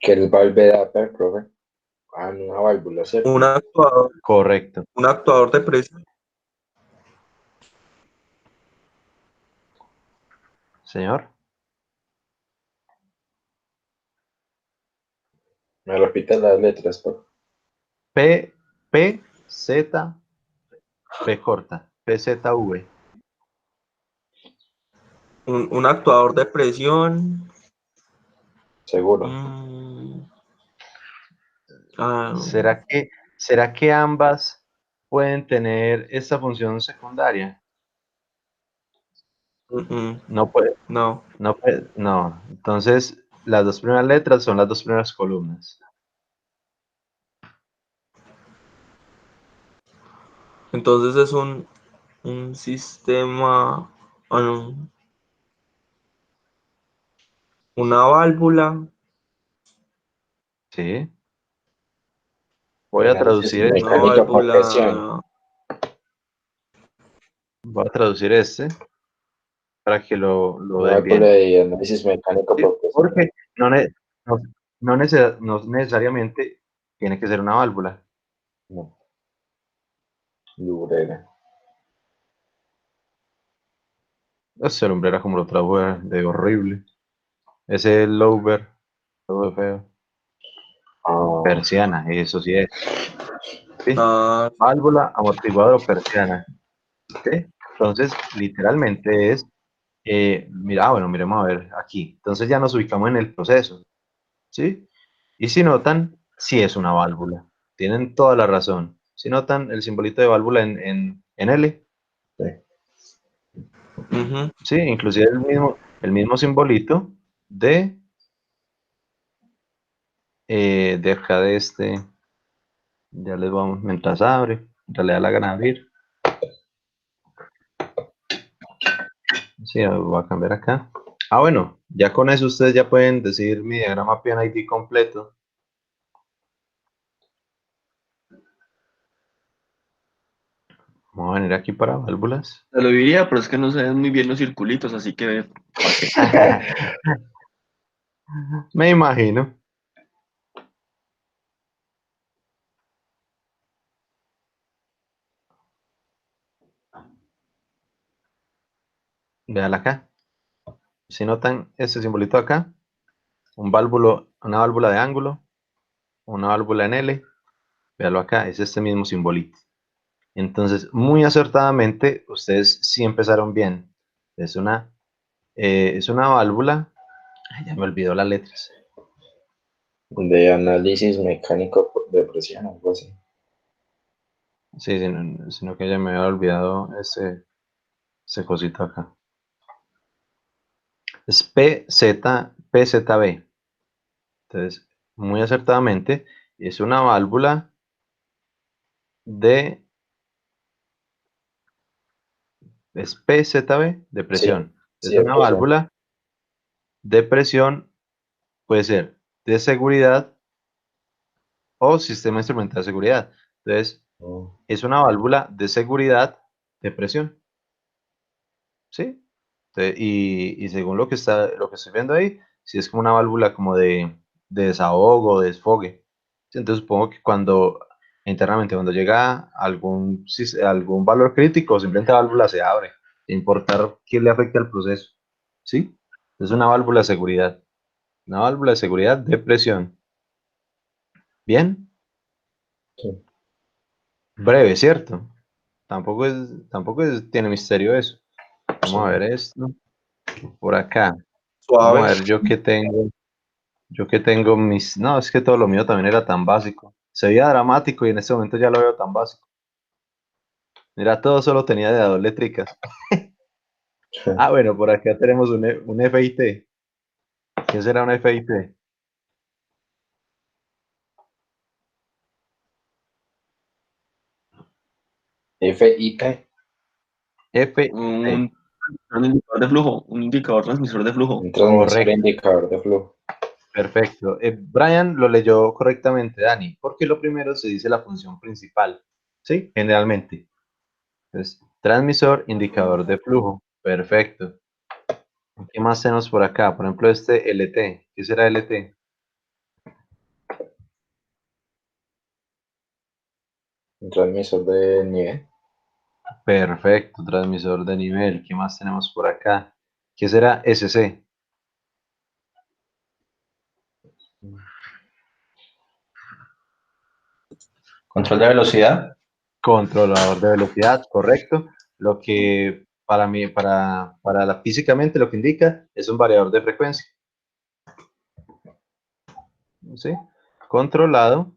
Que el valve de Upper, profe. Ah, no, una válvula, ¿cierto? Correcto. Un actuador de presión. Señor. Me repiten las letras, por P, Z, B corta. P, Z, V. Un actuador de presión. seguro. ¿Será que ambas pueden tener esta función secundaria? No puede. No. No puede. No. Entonces, las dos primeras letras son las dos primeras columnas. Entonces es un sistema, una válvula. Sí. Voy a traducir Una Mecánica por presión. válvula. Voy a traducir este para que lo Una den válvula bien. de análisis mecánico Sí, por presión. porque no necesariamente tiene que ser una válvula. No. Lubrera. Ese hombre era como lo trajo de horrible. Ese Lover, todo feo. Ah, Persiana, eso sí es. ¿Sí? Ah, Válvula, amortiguador o persiana. ¿Sí? Entonces, literalmente es, mira, bueno, miremos a ver aquí. Entonces ya nos ubicamos en el proceso. ¿Sí? Y si notan, sí es una válvula. Tienen toda la razón. Si notan el simbolito de válvula en L, ujú. sí, inclusive el mismo simbolito de acá de este, ya les vamos, mientras abre, mientras le da la gana de abrir. Sí, voy a cambiar acá. Ah, bueno, ya con eso ustedes ya pueden decir mi diagrama PNID completo. Vamos a venir aquí para válvulas. Te lo diría, pero es que no se ven muy bien los circulitos, así que Me imagino. Vean acá. Si notan este simbolito acá, una válvula de ángulo, una válvula en L, véalo acá, es este mismo simbolito. Entonces, muy acertadamente, ustedes sí empezaron bien. Es una válvula, ay, ya me olvidó las letras. de análisis mecánico de presión, algo así. Sí, sino que ya me había olvidado ese cosito acá. Es PZB. Entonces, muy acertadamente, es una válvula es PZB de Sí, presión. Es sí, de una presión. válvula de presión, puede ser de seguridad o sistema instrumental de seguridad. Entonces, es una válvula de seguridad de presión. ¿Sí? Y según lo que estoy viendo ahí, si es como una válvula como de desahogo, de desfogue. Sí, entonces supongo que internamente cuando llega algún valor crítico, simplemente la válvula se abre, sin importar qué le afecte al proceso. ¿Sí? Es una válvula de seguridad. Una válvula de seguridad de presión. ¿Bien? Sí. Breve, ¿cierto? Tampoco tiene misterio eso. Vamos a Sí. ver esto. Por acá. Suave. Vamos a ver yo qué tengo. Yo que tengo mis... No, es que todo lo mío también era tan básico. Se veía dramático y en este momento ya lo veo tan básico. Mira, todo solo tenía de a dos létricas. Ah, bueno, por acá tenemos un FIT. ¿Qué será un FIT? FIT. FIT. Un indicador de flujo, un indicador transmisor de flujo. Un transmisor Correcto, indicador de flujo. perfecto. Brian lo leyó correctamente, Dani, porque lo primero se dice la función principal. ¿Sí? Generalmente. Entonces, transmisor, indicador de flujo. Perfecto. ¿Qué más tenemos por acá? Por ejemplo, este LT. ¿Qué será LT? Un transmisor de nivel. Perfecto, transmisor de nivel. ¿Qué más tenemos por acá? ¿Qué será SC? Control de velocidad. Controlador de velocidad, correcto. Lo que para mí, físicamente lo que indica es un variador de frecuencia. ¿Sí? Controlado.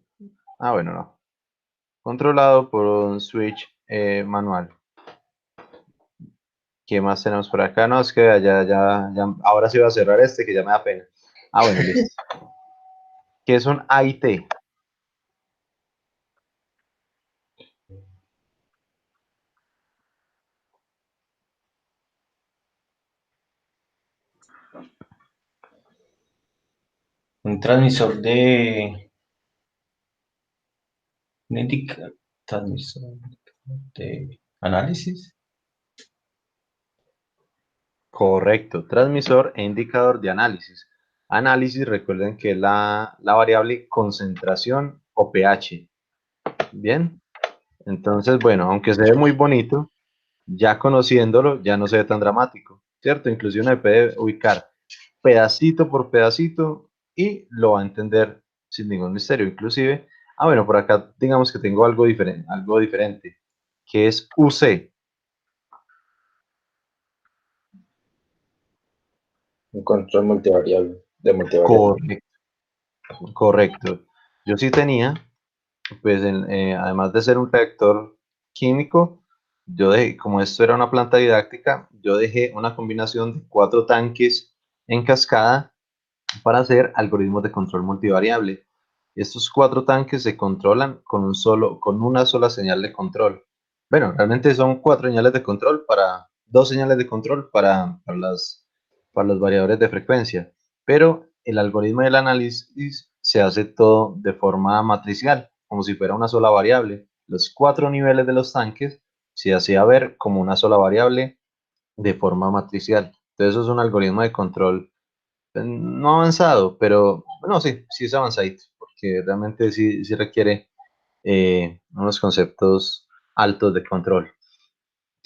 Ah, bueno, no. Controlado por un switch manual. ¿Qué más tenemos por acá? No, es que ahora sí voy a cerrar este que ya me da pena. Ah, bueno, listo. ¿Qué es un AIT? Un transmisor de. Un transmisor de análisis. Correcto, transmisor e indicador de análisis. Análisis, recuerden que es la variable concentración o pH. Bien, entonces, bueno, aunque se ve muy bonito, ya conociéndolo, ya no se ve tan dramático, ¿cierto? Inclusive uno puede ubicar pedacito por pedacito y lo va a entender sin ningún misterio. Inclusive, bueno, por acá digamos que tengo algo diferente, que es UC. Un control multivariable. De multivariable. Correcto, correcto. Yo sí tenía, pues además de ser un reactor químico, yo dejé, como esto era una planta didáctica, yo dejé una combinación de 4 tanques en cascada para hacer algoritmos de control multivariable. Estos 4 tanques se controlan con una sola señal de control. Bueno, realmente son 4 señales de control para 2 señales de control para los variadores de frecuencia, pero el algoritmo del análisis se hace todo de forma matricial, como si fuera una sola variable. Los 4 niveles de los tanques se hacía ver como una sola variable de forma matricial. Entonces, eso es un algoritmo de control no avanzado, pero no, sí es avanzadito, porque realmente sí requiere unos conceptos altos de control.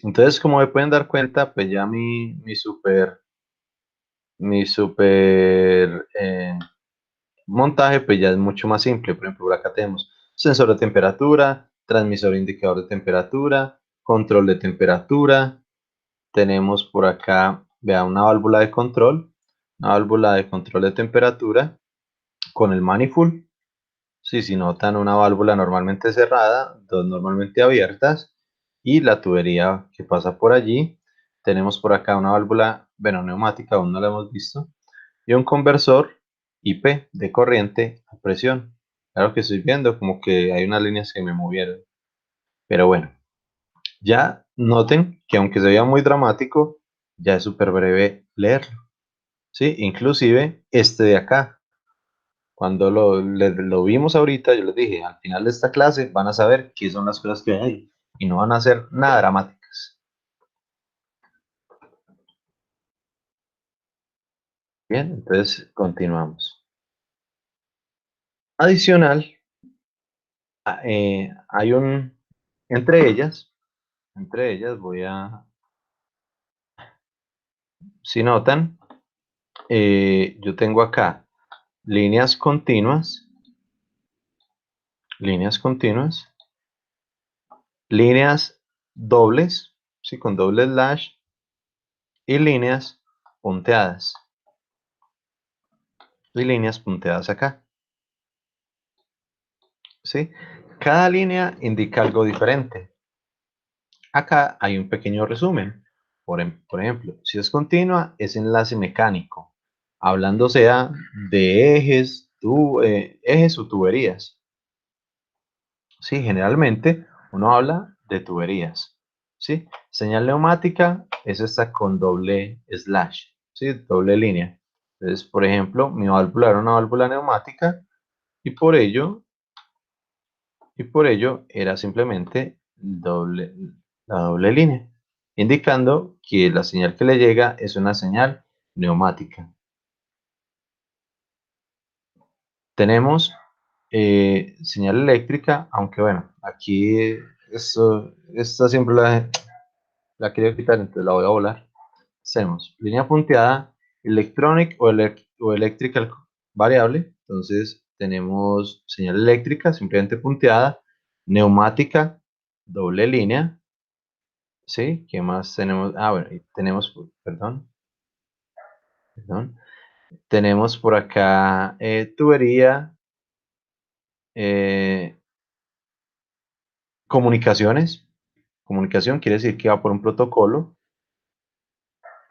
Entonces, como me pueden dar cuenta, pues ya mi super montaje, pues ya es mucho más simple. Por ejemplo, por acá tenemos sensor de temperatura, transmisor indicador de temperatura, control de temperatura. Tenemos por acá, vea, una válvula de control de temperatura con el manifold. Sí, si notan una válvula normalmente cerrada, dos normalmente abiertas y la tubería que pasa por allí. Tenemos por acá una válvula, bueno, neumática, aún no la hemos visto, y un conversor IP de corriente a presión. Claro que estoy viendo como que hay unas líneas que me movieron, pero bueno, ya noten que aunque se vea muy dramático, ya es súper breve leerlo. Sí, inclusive este de acá. Cuando lo vimos ahorita, yo les dije, al final de esta clase van a saber qué son las cosas que hay ahí y no van a ser nada dramáticas. Bien, entonces continuamos. Adicional, hay entre ellas si notan, yo tengo acá líneas continuas líneas continuas, líneas dobles, ¿sí? Con doble slash, y líneas punteadas. Y líneas punteadas acá. ¿Sí? Cada línea indica algo diferente. Acá hay un pequeño resumen. Por ejemplo, si es continua, es enlace mecánico, hablando sea de ejes, ejes o tuberías. Sí, generalmente uno habla de tuberías. ¿Sí? Señal neumática es esta con doble slash, ¿sí? Doble línea. Entonces, por ejemplo, mi válvula era una válvula neumática y por ello era simplemente la doble línea, indicando que la señal que le llega es una señal neumática. Tenemos señal eléctrica, aunque bueno, aquí esta siempre la quería quitar, entonces la voy a volar. Hacemos línea punteada, electronic o electrical variable. Entonces tenemos señal eléctrica simplemente punteada, neumática, doble línea. ¿Sí? ¿Qué más tenemos? Ah, bueno, y tenemos, perdón. Tenemos por acá tubería, eh, comunicaciones. Comunicación quiere decir que va por un protocolo.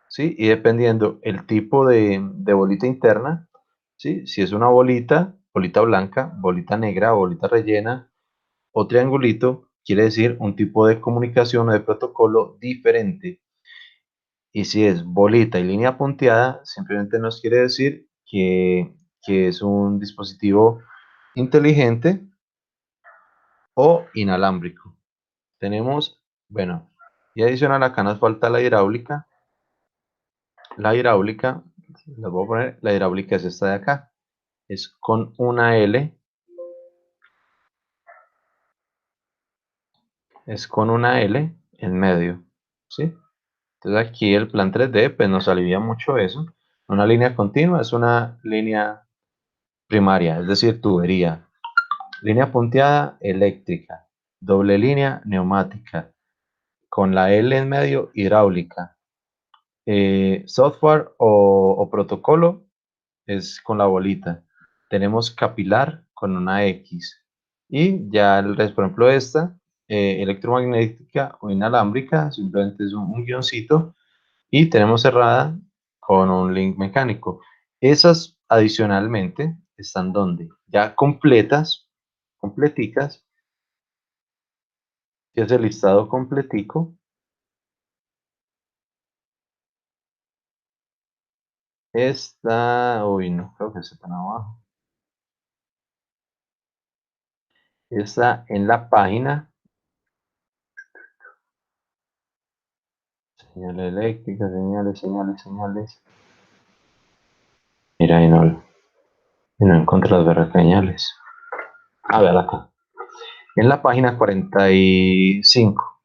¿Sí? Y dependiendo el tipo de bolita interna, ¿sí? Si es una bolita, bolita blanca, bolita negra, bolita rellena o triangulito, quiere decir un tipo de comunicación o de protocolo diferente. Y si es bolita y línea punteada, simplemente nos quiere decir que es un dispositivo inteligente o inalámbrico. Tenemos, bueno, y adicional acá nos falta la hidráulica. La hidráulica, les voy a poner, la hidráulica es esta de acá. Es con una L. Es con una L en medio. ¿Sí? Entonces aquí el plan 3D pues nos alivia mucho eso. Una línea continua es una línea primaria, es decir, tubería. Línea punteada, eléctrica. Doble línea, neumática. Con la L en medio, hidráulica. Software o protocolo es con la bolita. Tenemos capilar con una X. Y ya el resto, por ejemplo, esta, electromagnética o inalámbrica, simplemente es un guioncito. Y tenemos cerrada con un link mecánico. Esas adicionalmente están donde ya completicas, que es el listado completico. Está, uy, no creo que esté tan abajo. Está en la página. Señales eléctricas, señales. Mira, y no encontré las barras señales. A ver, acá. En la página 45.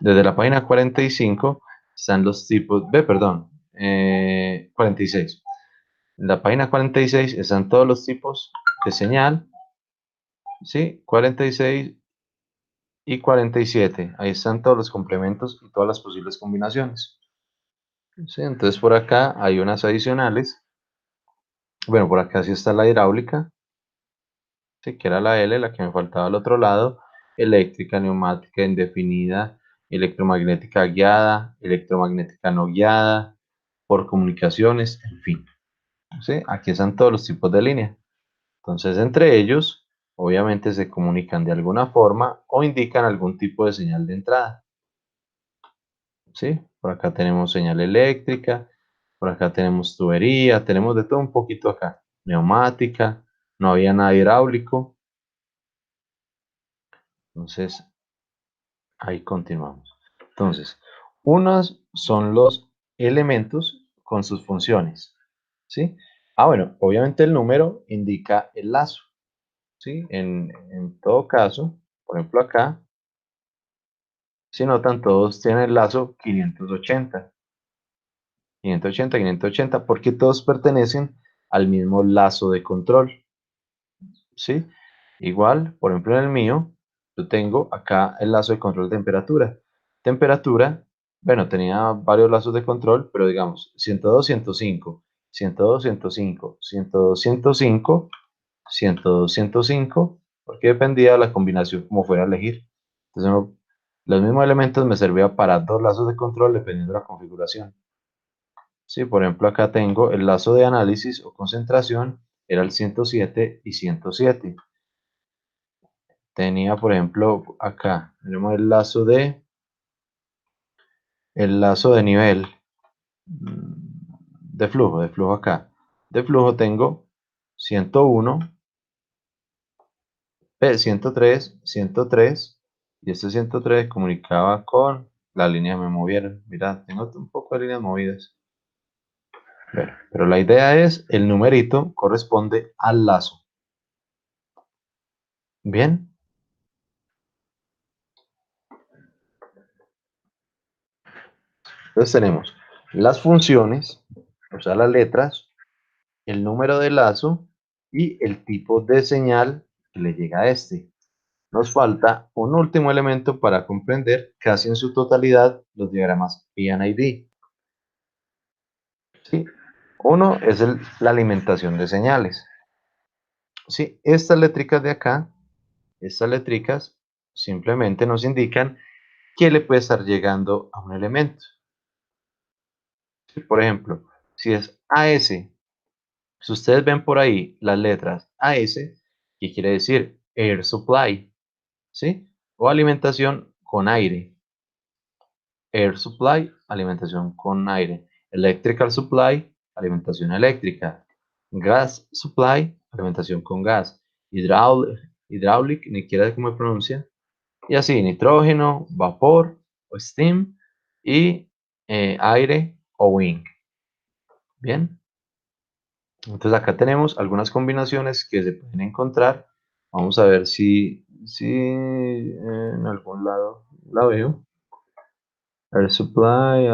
Desde la página 45 están los tipos, perdón, 46. En la página 46 están todos los tipos de señal, ¿sí? 46 y 47. Ahí están todos los complementos y todas las posibles combinaciones. ¿Sí? Entonces por acá hay unas adicionales. Bueno, por acá sí está la hidráulica, ¿sí? Que era la L, la que me faltaba al otro lado. Eléctrica, neumática, indefinida, electromagnética guiada, electromagnética no guiada, por comunicaciones, en fin. ¿Sí? Aquí están todos los tipos de línea. Entonces, entre ellos, obviamente se comunican de alguna forma o indican algún tipo de señal de entrada. ¿Sí? Por acá tenemos señal eléctrica, por acá tenemos tubería, tenemos de todo un poquito acá. Neumática, no había nada hidráulico. Entonces, ahí continuamos. Entonces, unos son los elementos con sus funciones. ¿Sí? Ah, bueno, obviamente el número indica el lazo. ¿Sí? En todo caso, por ejemplo acá, si notan, todos tienen el lazo 580. 580, 580, porque todos pertenecen al mismo lazo de control. ¿Sí? Igual, por ejemplo, en el mío, yo tengo acá el lazo de control de temperatura. Temperatura, bueno, tenía varios lazos de control, pero digamos 102, 105, 102, 105, 102, 105, 102, 105, porque dependía de la combinación como fuera a elegir. Entonces, los mismos elementos me servían para dos lazos de control dependiendo de la configuración. Sí, por ejemplo, acá tengo el lazo de análisis o concentración, era el 107 y 107. Tenía, por ejemplo, acá tenemos el lazo de nivel de flujo acá. De flujo tengo 101, 103, 103, y este 103 comunicaba con la línea que me movieron. Mira, tengo un poco de líneas movidas. Bueno, pero la idea es, el numerito corresponde al lazo. Bien. Entonces tenemos las funciones, o sea, las letras, el número de lazo y el tipo de señal que le llega a este. Nos falta un último elemento para comprender casi en su totalidad los diagramas PID. ¿Sí? Uno es la alimentación de señales. ¿Sí? Estas letricas de acá, estas letricas simplemente nos indican que le puede estar llegando a un elemento. ¿Sí? Por ejemplo, si es AS, si ustedes ven por ahí las letras AS, ¿qué quiere decir? Air Supply, ¿sí? O alimentación con aire. Air Supply, alimentación con aire. Electrical Supply, alimentación eléctrica. Gas Supply, alimentación con gas. Hydraulic, ni siquiera cómo se pronuncia. Y así, nitrógeno, vapor o steam y aire o wing. Bien. Entonces acá tenemos algunas combinaciones que se pueden encontrar. Vamos a ver si en algún lado la veo. Air Supply,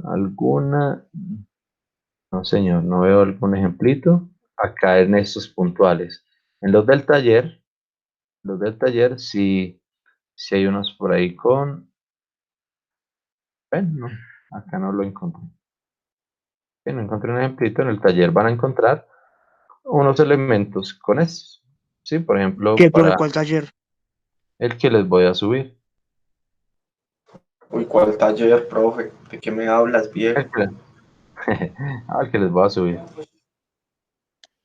alguna. No, señor, no veo algún ejemplito. Acá en estos puntuales. En los del taller sí, sí hay unos por ahí con. Bueno, no, acá no lo encontré. No encontré un ejemplito. En el taller van a encontrar unos elementos con estos. Sí, por ejemplo, ¿Qué, profe? para ¿Cuál taller? el que les voy a subir. Uy, ¿cuál taller, profe? ¿De qué me hablas, viejo? El que, el que les voy a subir.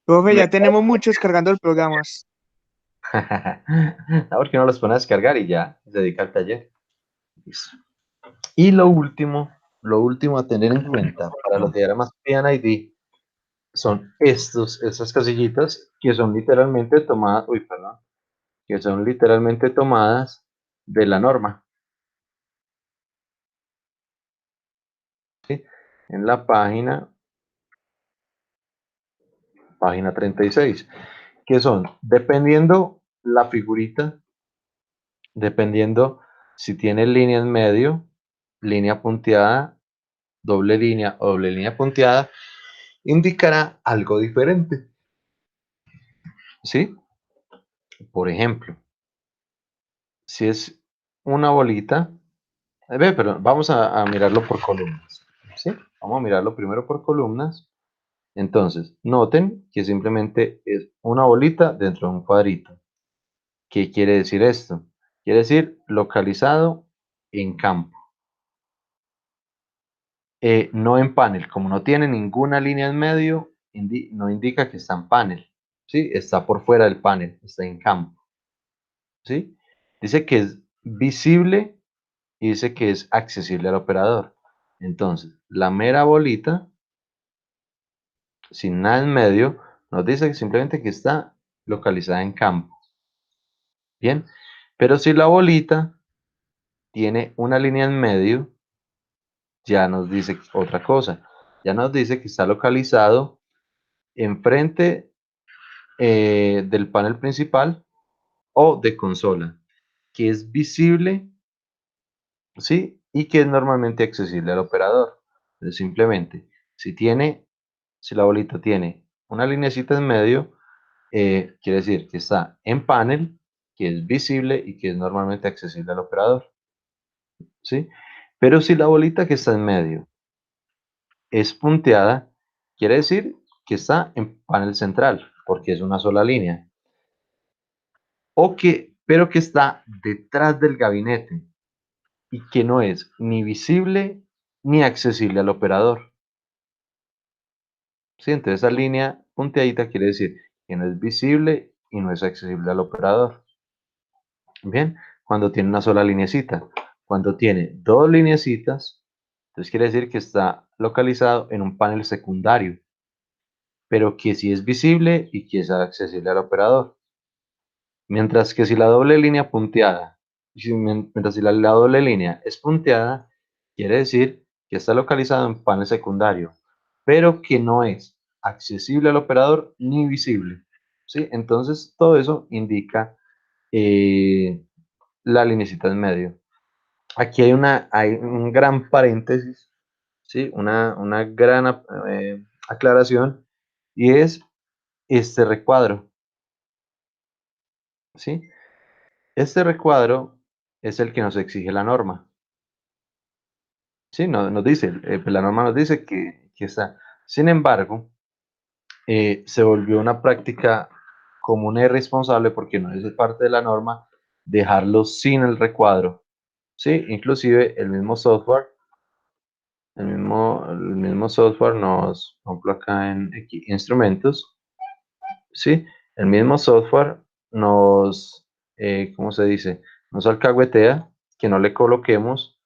Profe, ya tenemos muchos cargando el programas. Porque no los pone a descargar y ya se dedica al taller. Listo. Y lo último a tener en cuenta para los diagramas PID son estas casillitas que son literalmente tomadas, que son literalmente tomadas de la norma. ¿Sí? En la página 36, que son, dependiendo la figurita, dependiendo si tiene línea en medio, línea punteada, doble línea o doble línea punteada, indicará algo diferente. ¿Sí? Por ejemplo, si es una bolita, pero vamos a mirarlo por columnas. ¿Sí? Vamos a mirarlo primero por columnas. Entonces, noten que simplemente es una bolita dentro de un cuadrito. ¿Qué quiere decir esto? Quiere decir localizado en campo. No en panel. Como no tiene ninguna línea en medio, no indica que está en panel. ¿Sí? Está por fuera del panel, está en campo. ¿Sí? Dice que es visible y dice que es accesible al operador. Entonces, la mera bolita, sin nada en medio, nos dice que simplemente que está localizada en campo. Bien, pero si la bolita tiene una línea en medio, ya nos dice otra cosa. Ya nos dice que está localizado enfrente del panel principal o de consola, que es visible, ¿sí? Y que es normalmente accesible al operador. Entonces, simplemente, si la bolita tiene una linecita en medio, quiere decir que está en panel, que es visible y que es normalmente accesible al operador, ¿sí? Pero si la bolita que está en medio es punteada, quiere decir que está en panel central, porque es una sola línea, pero que está detrás del gabinete y que no es ni visible ni accesible al operador. ¿Sí? Entonces esa línea punteadita quiere decir que no es visible y no es accesible al operador. Bien, cuando tiene una sola linecita. Cuando tiene dos linecitas, entonces quiere decir que está localizado en un panel secundario, pero que sí es visible y que es accesible al operador. Mientras que si la doble línea punteada, mientras si la doble línea es punteada, quiere decir que está localizado en panel secundario, pero que no es accesible al operador ni visible. ¿Sí? Entonces todo eso indica eh, la linecita en medio. Aquí hay un gran paréntesis, ¿sí? Una gran aclaración, y es este recuadro, ¿sí? Este recuadro es el que nos exige la norma, ¿sí? Nos dice, pues la norma nos dice que está. Sin embargo, se volvió una práctica común e irresponsable, porque no es parte de la norma, dejarlo sin el recuadro, ¿sí? Inclusive el mismo software nos, por ejemplo, acá en instrumentos, ¿sí? El mismo software nos, ¿cómo se dice? Nos alcahuetea que no le coloquemos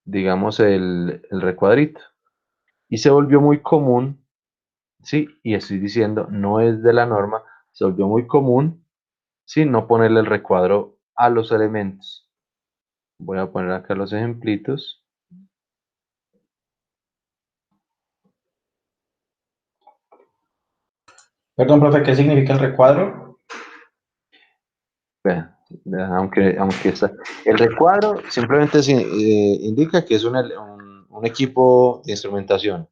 digamos, el recuadrito. Y se volvió muy común, ¿sí? Y estoy diciendo, no es de la norma, se volvió muy común, ¿sí? No ponerle el recuadro a los elementos. Voy a poner acá los ejemplitos. Perdón, profe, ¿qué significa el recuadro? Vea, aunque el recuadro simplemente indica que es un equipo de instrumentación,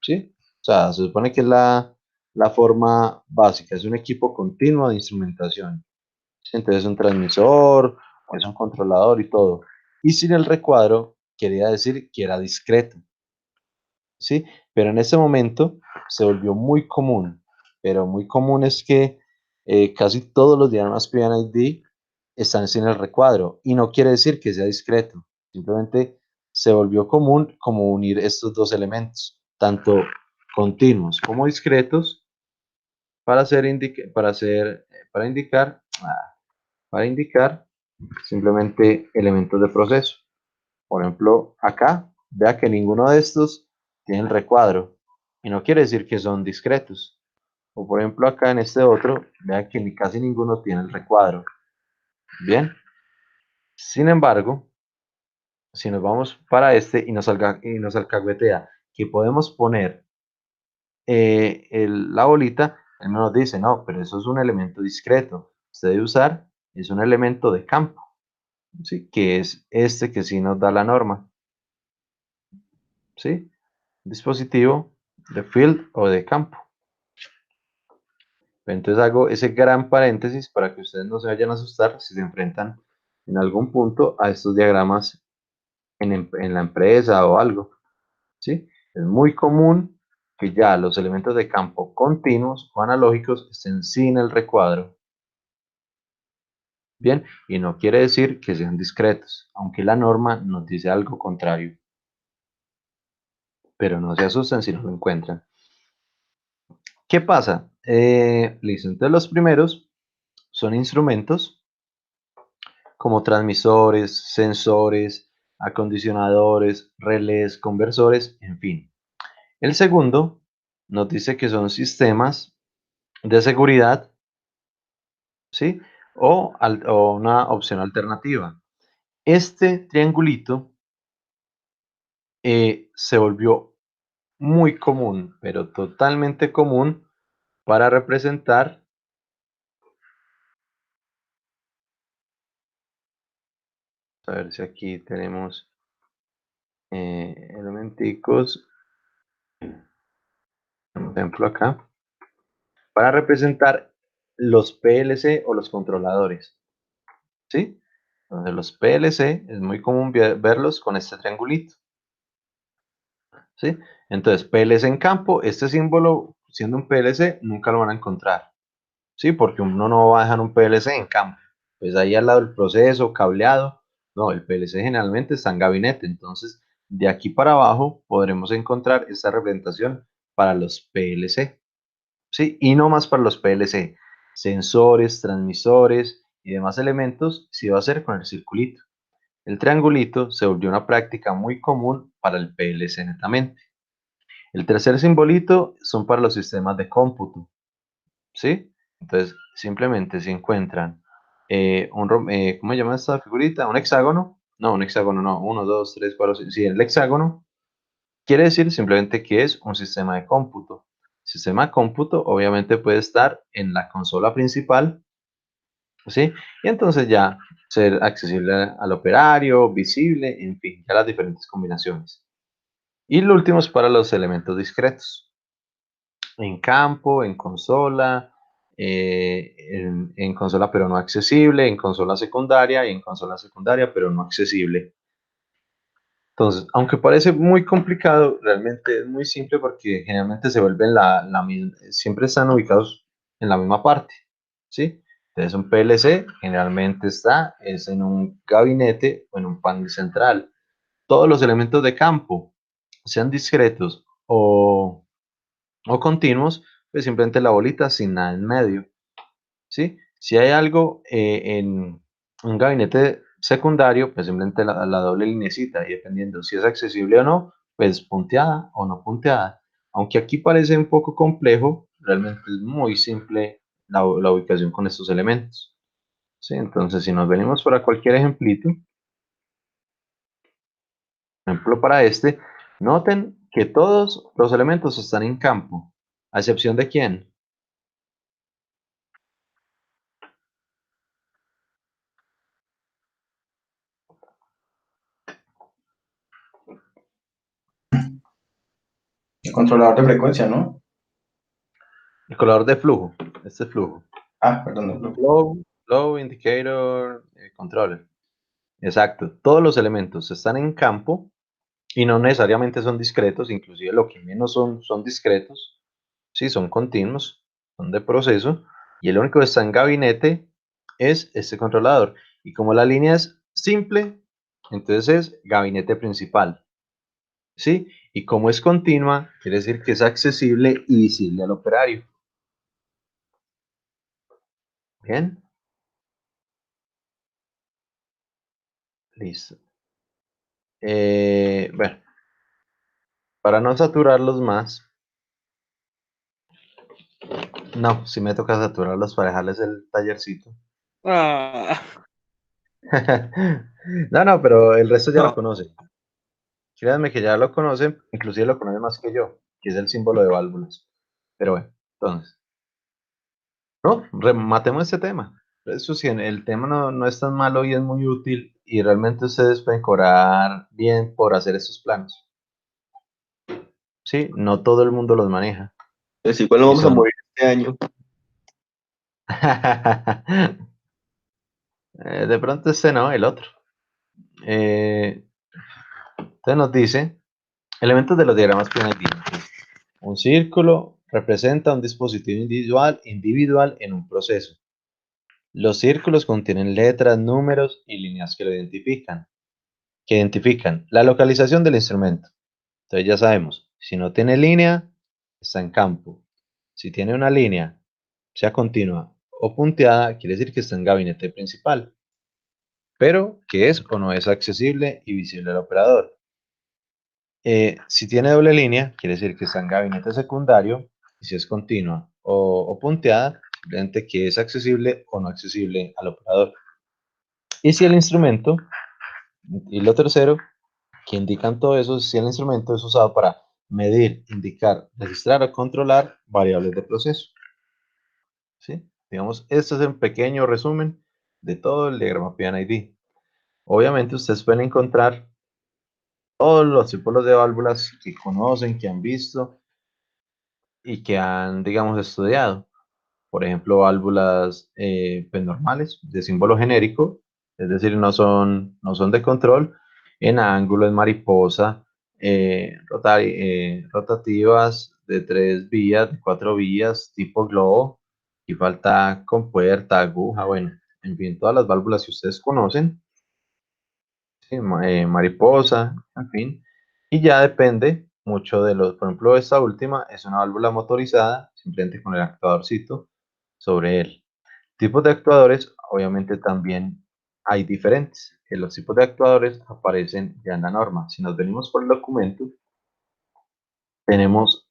¿sí? O sea, se supone que es la forma básica, es un equipo continuo de instrumentación. ¿Sí? Entonces es un transmisor, o es un controlador y todo. Y sin el recuadro quería decir que era discreto, ¿sí? Pero en ese momento se volvió muy común, pero muy común es que casi todos los diagramas PID están sin el recuadro, y no quiere decir que sea discreto, simplemente se volvió común como unir estos dos elementos, tanto continuos como discretos, para indicar, simplemente elementos de proceso. Por ejemplo, acá, vea que ninguno de estos tiene el recuadro, y no quiere decir que son discretos. O por ejemplo, acá en este otro, vea que casi ninguno tiene el recuadro. Bien, sin embargo, si nos vamos para este y nos alcahuetea que podemos poner la bolita, él nos dice, no, pero eso es un elemento discreto. Usted debe usar, es un elemento de campo, ¿sí? Que es este que sí nos da la norma, ¿sí? Dispositivo de field o de campo. Entonces hago ese gran paréntesis para que ustedes no se vayan a asustar si se enfrentan en algún punto a estos diagramas en la empresa o algo, ¿sí? Es muy común que ya los elementos de campo continuos o analógicos estén sin el recuadro. Bien, y no quiere decir que sean discretos, aunque la norma nos dice algo contrario. Pero no se asusten si no lo encuentran. ¿Qué pasa? Listo, entonces los primeros son instrumentos como transmisores, sensores, acondicionadores, relés, conversores, en fin. El segundo nos dice que son sistemas de seguridad, ¿sí? O una opción alternativa. Este triangulito se volvió muy común, pero totalmente común, para representar, a ver si aquí tenemos elementicos, ejemplo acá, para representar los PLC o los controladores, ¿sí? Entonces los PLC es muy común verlos con este triangulito, ¿sí? Entonces PLC en campo, este símbolo, siendo un PLC, nunca lo van a encontrar, ¿sí? Porque uno no va a dejar un PLC en campo, pues ahí al lado del proceso, cableado, no, el PLC generalmente está en gabinete, entonces de aquí para abajo podremos encontrar esta representación para los PLC, ¿sí? Y no más para los PLC, sensores, transmisores y demás elementos, sí va a ser con el circulito. El triangulito se volvió una práctica muy común para el PLC netamente. El tercer simbolito son para los sistemas de cómputo, ¿sí? Entonces, simplemente se encuentran ¿cómo se llama esta figurita? ¿Un hexágono? No, un hexágono no. 1, 2, 3, 4, 5. Sí, el hexágono quiere decir simplemente que es un sistema de cómputo. Sistema de cómputo obviamente puede estar en la consola principal, ¿sí? Y entonces ya ser accesible al operario, visible, en fin, ya las diferentes combinaciones. Y lo último es para los elementos discretos. En campo, en consola, en consola pero no accesible, en consola secundaria y en consola secundaria pero no accesible. Entonces, aunque parece muy complicado, realmente es muy simple porque generalmente se vuelven siempre están ubicados en la misma parte, ¿sí? Entonces, un PLC generalmente es en un gabinete o en un panel central. Todos los elementos de campo, sean discretos o continuos, pues simplemente la bolita sin nada en medio, ¿sí? Si hay algo en un gabinete secundario, pues simplemente la doble linecita y dependiendo si es accesible o no, pues punteada o no punteada. Aunque aquí parece un poco complejo, realmente es muy simple la ubicación con estos elementos, ¿sí? Entonces, si nos venimos para cualquier ejemplito, ejemplo para este, noten que todos los elementos están en campo, a excepción de quién. El controlador de frecuencia, ¿no? El color de flujo, este es flujo. Ah, perdón, el bloque. Flow indicator, controller. Exacto. Todos los elementos están en campo y no necesariamente son discretos, inclusive lo que menos son discretos. Sí, son continuos, son de proceso. Y el único que está en gabinete es este controlador. Y como la línea es simple, entonces es gabinete principal. ¿Sí? Y como es continua, quiere decir que es accesible y visible al operario. Bien. Listo. Bueno, para no saturarlos más, no, si me toca saturarlos para dejarles el tallercito. Ah, No, pero el resto ya lo No. conocen. Créanme que ya lo conocen, inclusive lo conocen más que yo, que es el símbolo de válvulas. Pero bueno, entonces, no, rematemos este tema. Eso sí, el tema no es tan malo y es muy útil y realmente ustedes pueden cobrar bien por hacer estos planos. Sí, no todo el mundo los maneja. Pues igual no Y vamos a son... morir este año. De pronto este no, el otro. Entonces nos dice, elementos de los diagramas PNID. Un círculo representa un dispositivo individual en un proceso. Los círculos contienen letras, números y líneas que identifican la localización del instrumento. Entonces ya sabemos, si no tiene línea, está en campo. Si tiene una línea, sea continua o punteada, quiere decir que está en gabinete principal, pero que es o no es accesible y visible al operador. Si tiene doble línea, quiere decir que está en gabinete secundario, y si es continua o punteada, simplemente que es accesible o no accesible al operador. Y si el instrumento, y lo tercero, que indican todo eso, si el instrumento es usado para medir, indicar, registrar o controlar variables de proceso. ¿Sí? Digamos, este es un pequeño resumen de todo el diagrama PNID. Obviamente ustedes pueden encontrar todos los símbolos de válvulas que conocen, que han visto, y que han, digamos, estudiado. Por ejemplo, válvulas pues, normales de símbolo genérico, es decir, no son de control, en ángulo, en mariposa, rotativas de 3 vías, de 4 vías, tipo globo, y falta compuerta, aguja, bueno, en fin, todas las válvulas que ustedes conocen, ¿sí? Mariposa, en fin, y ya depende mucho de los, por ejemplo, esta última es una válvula motorizada, simplemente con el actuadorcito sobre él. Tipos de actuadores, obviamente también hay diferentes, que los tipos de actuadores aparecen ya en la norma. Si nos venimos por el documento, tenemos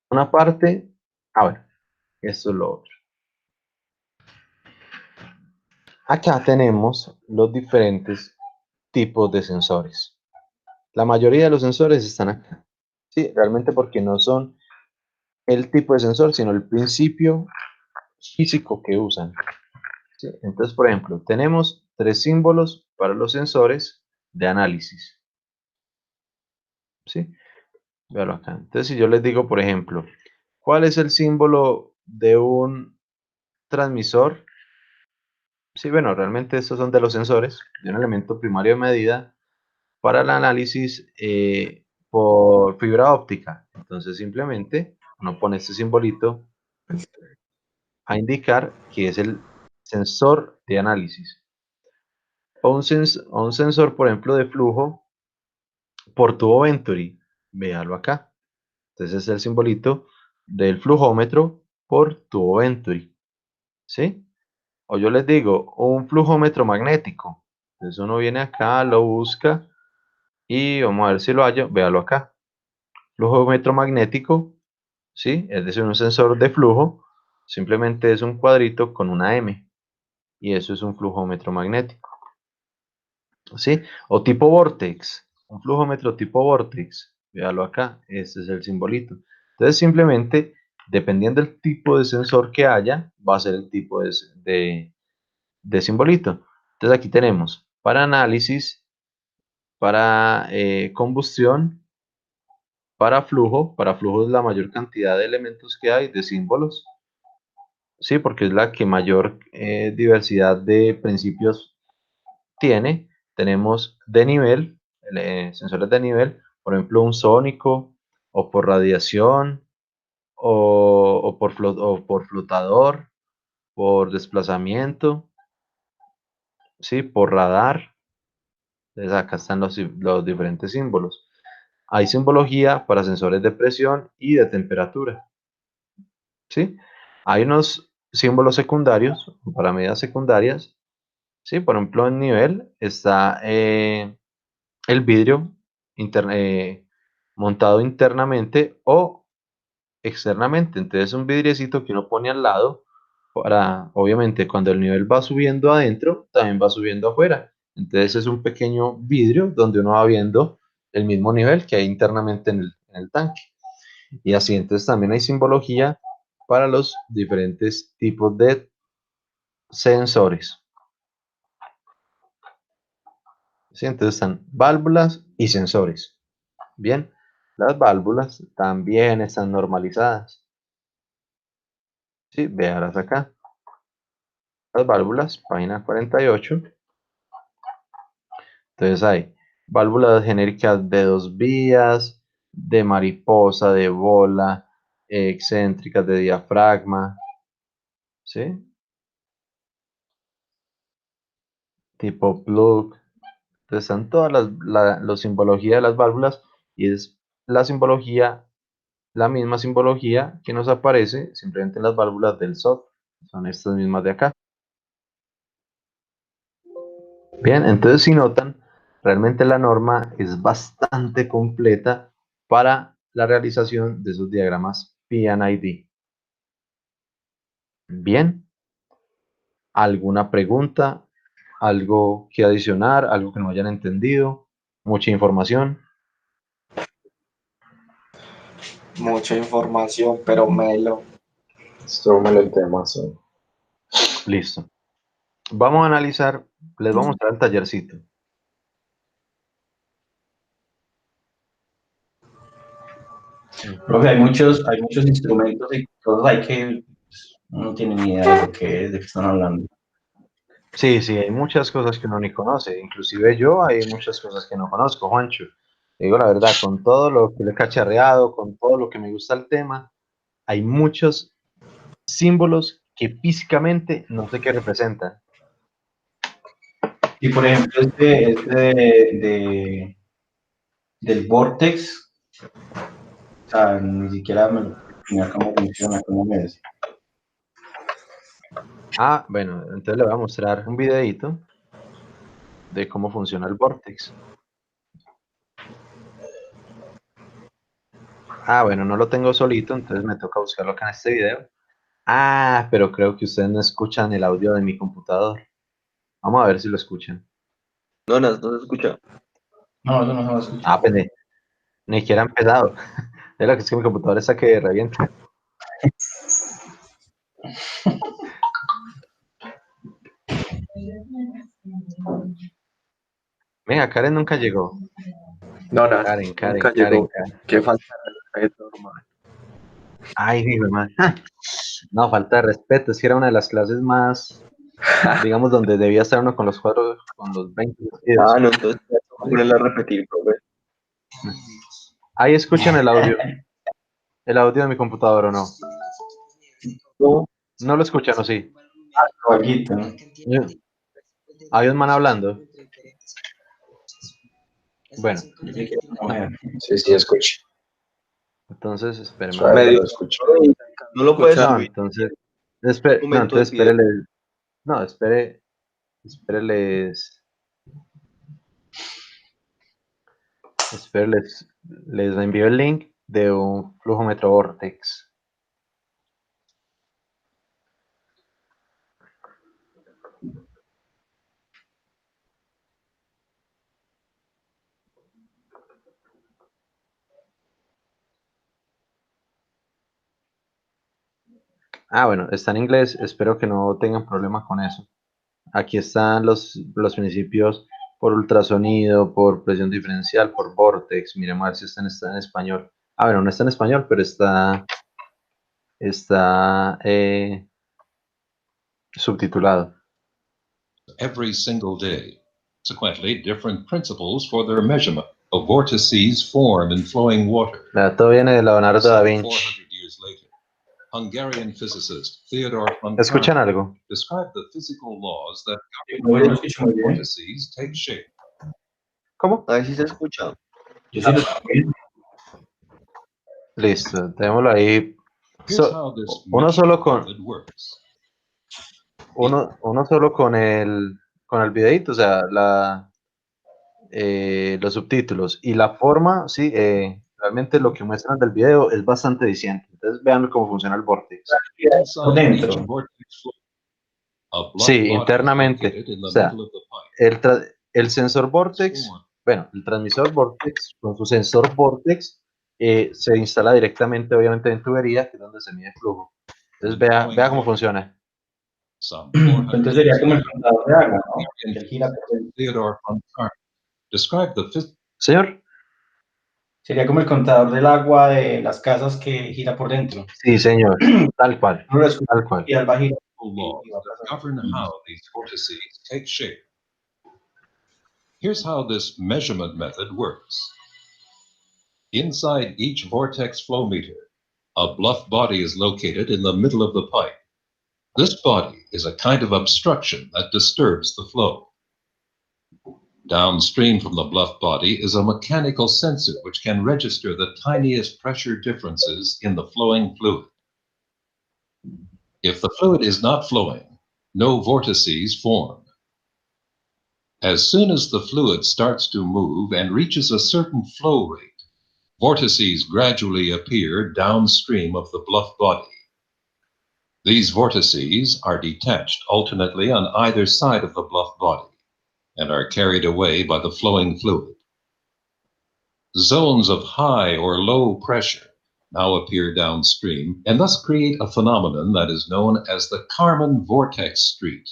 una parte, a ver, esto es lo otro. Acá tenemos los diferentes tipos de sensores. La mayoría de los sensores están acá. Sí, realmente porque no son el tipo de sensor, sino el principio físico que usan. ¿Sí? Entonces, por ejemplo, tenemos 3 símbolos para los sensores de análisis. ¿Sí? Véalo acá. Entonces, si yo les digo, por ejemplo, ¿cuál es el símbolo de un transmisor? Sí, bueno, realmente estos son de los sensores, de un elemento primario de medida para el análisis por fibra óptica. Entonces, simplemente uno pone este simbolito a indicar que es el sensor de análisis. O un sensor, por ejemplo, de flujo por tubo Venturi. Véalo acá. Entonces es el simbolito del flujómetro por tubo Venturi. ¿Sí? O yo les digo, un flujómetro magnético. Entonces uno viene acá, lo busca y vamos a ver si lo hallo. Véalo acá. Flujómetro magnético, ¿sí? Es decir, un sensor de flujo. Simplemente es un cuadrito con una M. Y eso es un flujómetro magnético. ¿Sí? O tipo vortex. Un flujómetro tipo vortex. Véalo acá. Este es el simbolito. Entonces simplemente, dependiendo del tipo de sensor que haya, va a ser el tipo de simbolito. Entonces aquí tenemos para análisis, para combustión, para flujo es la mayor cantidad de elementos que hay, de símbolos, sí, porque es la que mayor diversidad de principios tiene. Tenemos de nivel, sensores de nivel, por ejemplo un sónico, o por radiación, o por flotador, por desplazamiento, sí, por radar. Entonces acá están los diferentes símbolos. Hay simbología para sensores de presión y de temperatura. ¿Sí? Hay unos símbolos secundarios para medidas secundarias. ¿Sí? Por ejemplo, en nivel está el vidrio montado internamente o externamente. Entonces, un vidriecito que uno pone al lado para, obviamente, cuando el nivel va subiendo adentro, también va subiendo afuera. Entonces, es un pequeño vidrio donde uno va viendo el mismo nivel que hay internamente en el tanque. Y así, entonces, también hay simbología para los diferentes tipos de sensores. ¿Sí? Entonces, están válvulas y sensores. Bien, las válvulas también están normalizadas. Sí, véalas acá. Las válvulas, página 48. Entonces hay válvulas genéricas de 2 vías, de mariposa, de bola, excéntricas de diafragma, ¿sí? Tipo plug. Entonces están todas las simbologías de las válvulas y es la simbología, la misma simbología que nos aparece simplemente en las válvulas del SOT. Son estas mismas de acá. Bien, entonces si notan, realmente la norma es bastante completa para la realización de esos diagramas P&ID. Bien, ¿alguna pregunta? ¿Algo que adicionar? ¿Algo que no hayan entendido? ¿Mucha información? Mucha información, pero melo. Esto me lo tema, sí. Listo. Vamos a analizar, les vamos a mostrar el tallercito. Profe, hay muchos instrumentos y cosas ahí que uno no tiene ni idea de lo que es, de qué están hablando. Sí, sí, hay muchas cosas que uno ni conoce, inclusive yo hay muchas cosas que no conozco, Juancho. Te digo la verdad, con todo lo que le he cacharreado, con todo lo que me gusta el tema, hay muchos símbolos que físicamente no sé qué representan. Y por ejemplo, del Vortex, o sea, ni siquiera me lo explica cómo funciona, cómo es. Ah, bueno, entonces le voy a mostrar un videito de cómo funciona el Vortex. Ah, bueno, no lo tengo solito, entonces me toca buscarlo acá en este video. Ah, pero creo que ustedes no escuchan el audio de mi computador. Vamos a ver si lo escuchan. No, no se escucha. No, eso no se va a escuchar. Ah, pues ni siquiera ha empezado. Es lo que es que mi computador está que revienta. Venga, Karen nunca llegó. No, nada, Karen. nunca llegó. Qué falta de respeto, hermano. Ay, digo, hermano. No, falta de respeto. Es que era una de las clases más, digamos, donde debía estar uno con los cuadros, con los 20 vestidos. Ah, no, entonces vamos a ponerle a repetir, profe. Ahí escuchan el audio. El audio de mi computador, ¿o no? No, ¿No lo escuchan o sí? Caballito, ¿no? Hay un man hablando. Bueno, Sí, sí, escucho. entonces, espérenme. Suave, medio lo escucho. no lo puedes No, subir. entonces, Un momento del video. espérele. No, espéreles. Les envío el link de un flujómetro Vortex. Ah, bueno, está en inglés. Espero que no tengan problema con eso. Aquí están los principios por ultrasonido, por presión diferencial, por vortex. Miremos a ver si está en español. Ah, bueno, no está en español, pero está subtitulado. Every single day. Consequently, different principles for their measurement of vortices form in flowing water. Todo viene de Leonardo da Some Vinci. 400 years later, Hungarian physicist Theodor von ¿Escuchan Karman algo? described the physical laws that Yo lo escucho muy bien. vortices take shape. ¿Cómo? A ver si se escucha. Yo sí lo escucho bien. Listo, tengámoslo ahí. Here's how this Uno solo con method works. uno solo con el videito, o sea, los subtítulos y la forma, sí, realmente lo que muestran del video es bastante diciente. Entonces vean cómo funciona el vortex. Por dentro. Sí, internamente. O sea, el sensor vortex, bueno, el transmisor vortex con su sensor vortex se instala directamente, obviamente, en tubería, que es donde se mide el flujo. Entonces vea cómo funciona. Entonces sería como el contador de agua, ¿no? El gira por dentro. Theodor von Karman described the Señor. Sería como el contador del agua de las casas que gira por dentro. Sí, señor. Tal cual. Uno lo escucha Tal cual. y él va a girar. laws that govern how these vortices take shape. Here's how this measurement method works. Inside each vortex flow meter, a bluff body is located in the middle of the pipe. This body is a kind of obstruction that disturbs the flow. Downstream from the bluff body is a mechanical sensor which can register the tiniest pressure differences in the flowing fluid. If the fluid is not flowing, no vortices form. As soon as the fluid starts to move and reaches a certain flow rate, vortices gradually appear downstream of the bluff body. These vortices are detached alternately on either side of the bluff body and are carried away by the flowing fluid. Zones of high or low pressure now appear downstream and thus create a phenomenon that is known as the Karman vortex street.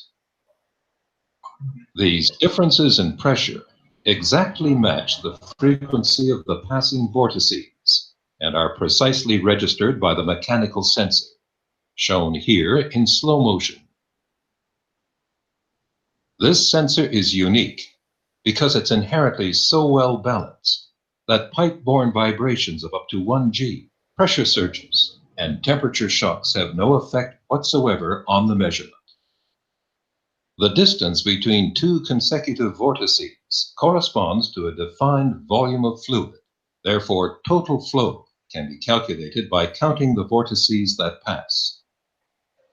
These differences in pressure exactly match the frequency of the passing vortices, and are precisely registered by the mechanical sensor, shown here in slow motion. This sensor is unique because it's inherently so well balanced that pipe-borne vibrations of up to 1 G, pressure surges, and temperature shocks have no effect whatsoever on the measurement. The distance between two consecutive vortices corresponds to a defined volume of fluid. Therefore, total flow can be calculated by counting the vortices that pass.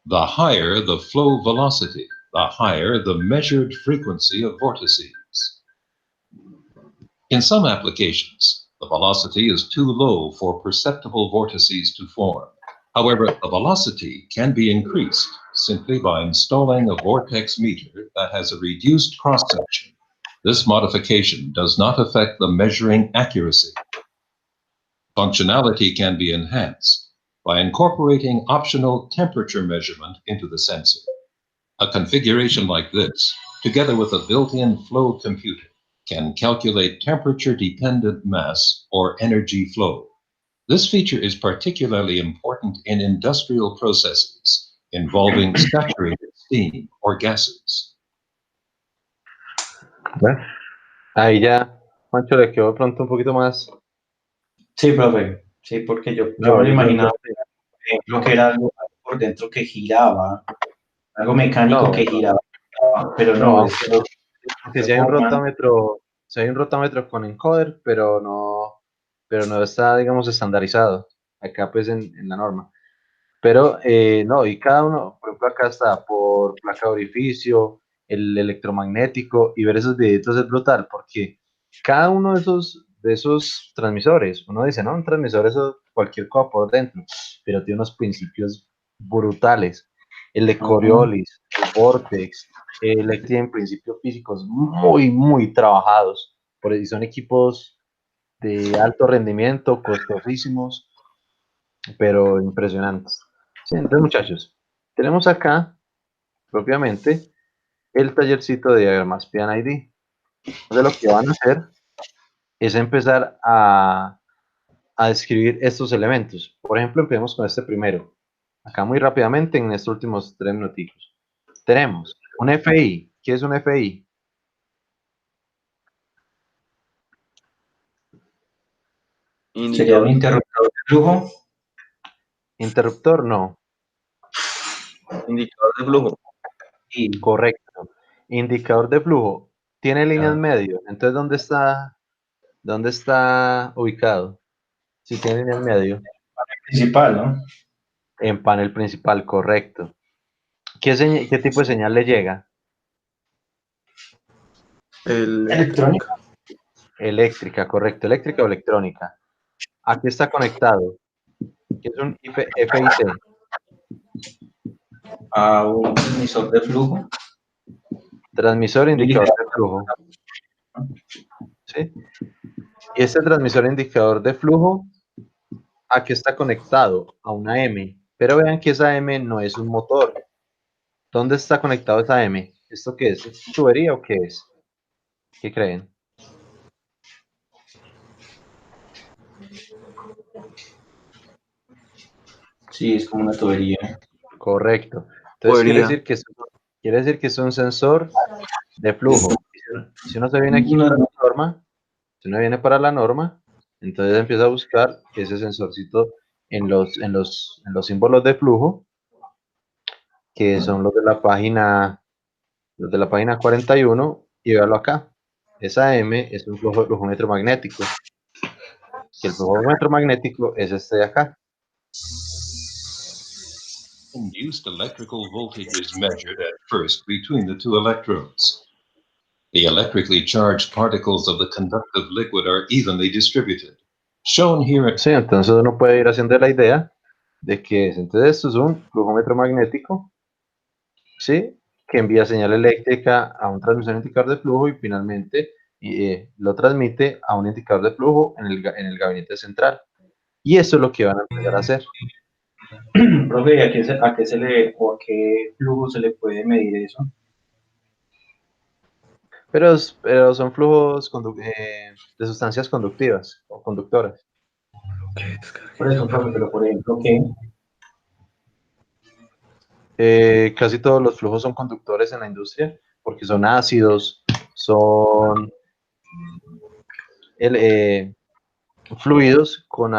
The higher the flow velocity, the higher the measured frequency of vortices. In some applications, the velocity is too low for perceptible vortices to form. However, the velocity can be increased simply by installing a vortex meter that has a reduced cross-section. This modification does not affect the measuring accuracy. Functionality can be enhanced by incorporating optional temperature measurement into the sensor. A configuration like this, together with a built-in flow computer, can calculate temperature-dependent mass or energy flow. This feature is particularly important in industrial processes involving saturated steam or gases. Bueno, ahí ya, Juancho, le quedó de pronto un poquito más. Sí, profe. Sí, porque yo No, me lo yo imaginaba, creo por ejemplo, que era algo por dentro que giraba, algo mecánico No, que giraba, pero no, no, es aunque sí hay un rotámetro, sí hay un rotámetro con encoder, pero no está, digamos, estandarizado acá pues en la norma. Pero no, y cada uno, por ejemplo, acá está por placa de orificio, el electromagnético, y ver esos videitos es brutal, porque cada uno de esos transmisores, uno dice, no, un transmisor eso cualquier cosa por dentro, pero tiene unos principios brutales. El de Coriolis, el Vortex, tienen principios físicos muy, muy trabajados, por eso son equipos de alto rendimiento, costosísimos, pero impresionantes. Sí, entonces, muchachos, tenemos acá propiamente el tallercito de diagramas Pian ID. Entonces, lo que van a hacer es empezar a describir estos elementos. Por ejemplo, empecemos con este primero. Acá muy rápidamente en estos últimos 3 minuticos. Tenemos un FI. ¿Qué es un FI? sería un interruptor de flujo. Interruptor, no. Indicador de flujo. Y Correcto. Indicador de flujo. Tiene líneas medio. Entonces, ¿dónde está ubicado? Si tiene líneas medio. principal, ¿no? En panel principal, correcto. ¿Qué tipo de señal le llega? Electrónica. Eléctrica, correcto. Eléctrica o electrónica. ¿A qué está conectado? ¿Qué es un FIC? A un transmisor de flujo. Transmisor indicador de flujo. ¿Sí? Y este transmisor indicador de flujo, ¿a qué está conectado? A una M. Pero vean que esa M no es un motor. ¿Dónde está conectado esa M? ¿Esto qué es? ¿Es tubería o qué es? ¿Qué creen? Sí, es como una tubería. Correcto. Entonces Tubería. quiere decir que es un sensor de flujo. Si uno se viene aquí para la norma, si uno viene para la norma, entonces empieza a buscar ese sensorcito en los símbolos de flujo, que son los de la página 41, y véalo acá. Esa M es un flujómetro magnético. Que el flujómetro magnético es este de acá. Induced electrical voltage is measured at first between the two electrodes. The electrically charged particles of the conductive liquid are evenly distributed. Shown here. Sí, entonces uno puede ir haciendo la idea de que entonces esto es un flujómetro magnético, ¿sí? Que envía señal eléctrica a un transmisor indicador de flujo y finalmente lo transmite a un indicador de flujo en el gabinete central. Y eso es lo que van a empezar a hacer. Profe, ¿a qué se le, o a qué flujo se le puede medir eso? Pero son flujos de sustancias conductivas o conductoras. Por eso, profe, pero por ejemplo, ¿qué? Casi todos los flujos son conductores en la industria porque son ácidos, son fluidos con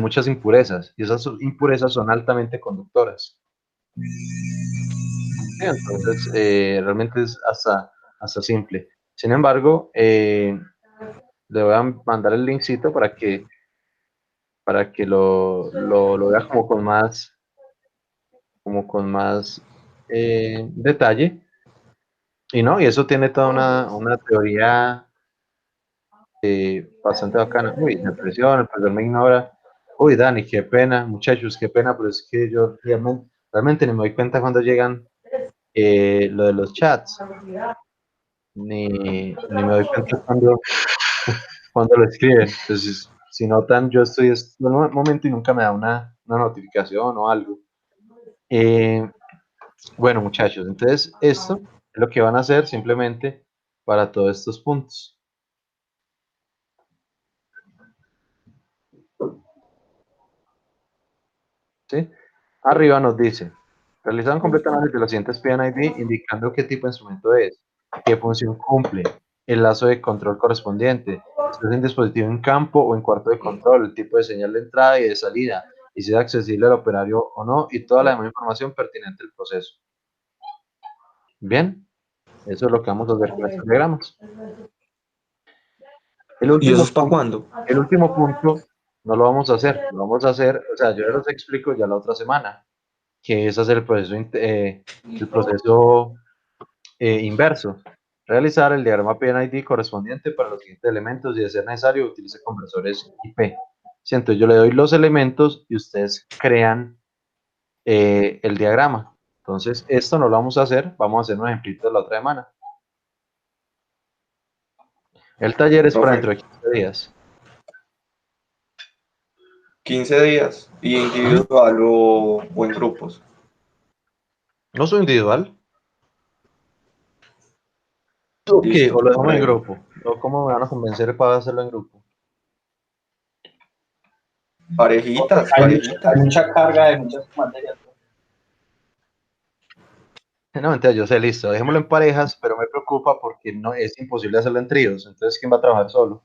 muchas impurezas y esas impurezas son altamente conductoras. Sí, entonces, realmente es hasta simple. Sin embargo, le voy a mandar el linkcito para que lo vea como con más detalle. Y no, y eso tiene toda una teoría bastante bacana. Uy, depresión, el profesor me ignora. Uy, Dani, qué pena, muchachos, qué pena, pero es que yo realmente ni me doy cuenta cuando llegan lo de los chats, ni me doy cuenta cuando lo escriben. Entonces, si notan, yo estoy en un momento y nunca me da una notificación o algo. Bueno, muchachos, entonces esto es lo que van a hacer simplemente para todos estos puntos. ¿Sí? Arriba nos dice, realizan completamente de los siguientes PNID indicando qué tipo de instrumento es, qué función cumple, el lazo de control correspondiente, si es un dispositivo en campo o en cuarto de control, el tipo de señal de entrada y de salida, y si es accesible al operario o no, y toda la demás información pertinente al proceso. Bien, eso es lo que vamos a hacer con estos diagramas. ¿Y eso es para cuándo? El último punto no lo vamos a hacer, lo vamos a hacer, o sea, yo ya los explico ya la otra semana, que es hacer el proceso inverso, realizar el diagrama PNID correspondiente para los siguientes elementos y de ser necesario utilice conversores IP. Sí, entonces yo le doy los elementos y ustedes crean el diagrama. Entonces esto no lo vamos a hacer, vamos a hacer un ejemplito de la otra semana. El taller es para dentro de 15 días. 15 días. ¿Y individual o en grupos? No soy individual. ¿O qué? Listo. ¿O lo dejamos en grupo? ¿O cómo me van a convencer para hacerlo en grupo? Parejitas, Hay parejitas. mucha carga de muchas materias. No, entonces yo sé, listo, dejémoslo en parejas, pero me preocupa porque no es imposible hacerlo en tríos. Entonces, ¿quién va a trabajar solo?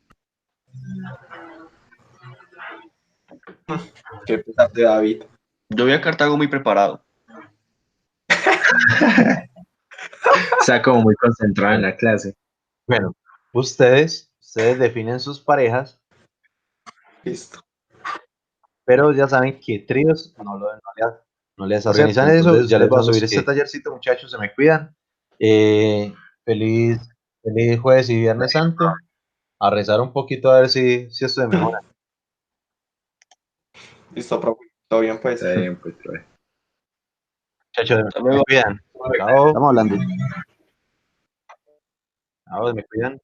Qué pesar de David. Yo voy a Cartago muy preparado. Está como muy concentrado en la clase. Bueno, ustedes definen sus parejas, Listo. pero ya saben que tríos no les acepto. Organizan eso, Entonces, ya les voy a son los subir este que- tallercito, muchachos, se me cuidan. Feliz, feliz jueves y viernes santo. A rezar un poquito a ver si esto de mejora. Listo, profe. Todo bien, pues. Está bien, pues, profe. Muchachos, Hasta se me luego. cuidan. Chao. Estamos hablando. Chao, se me cuidan.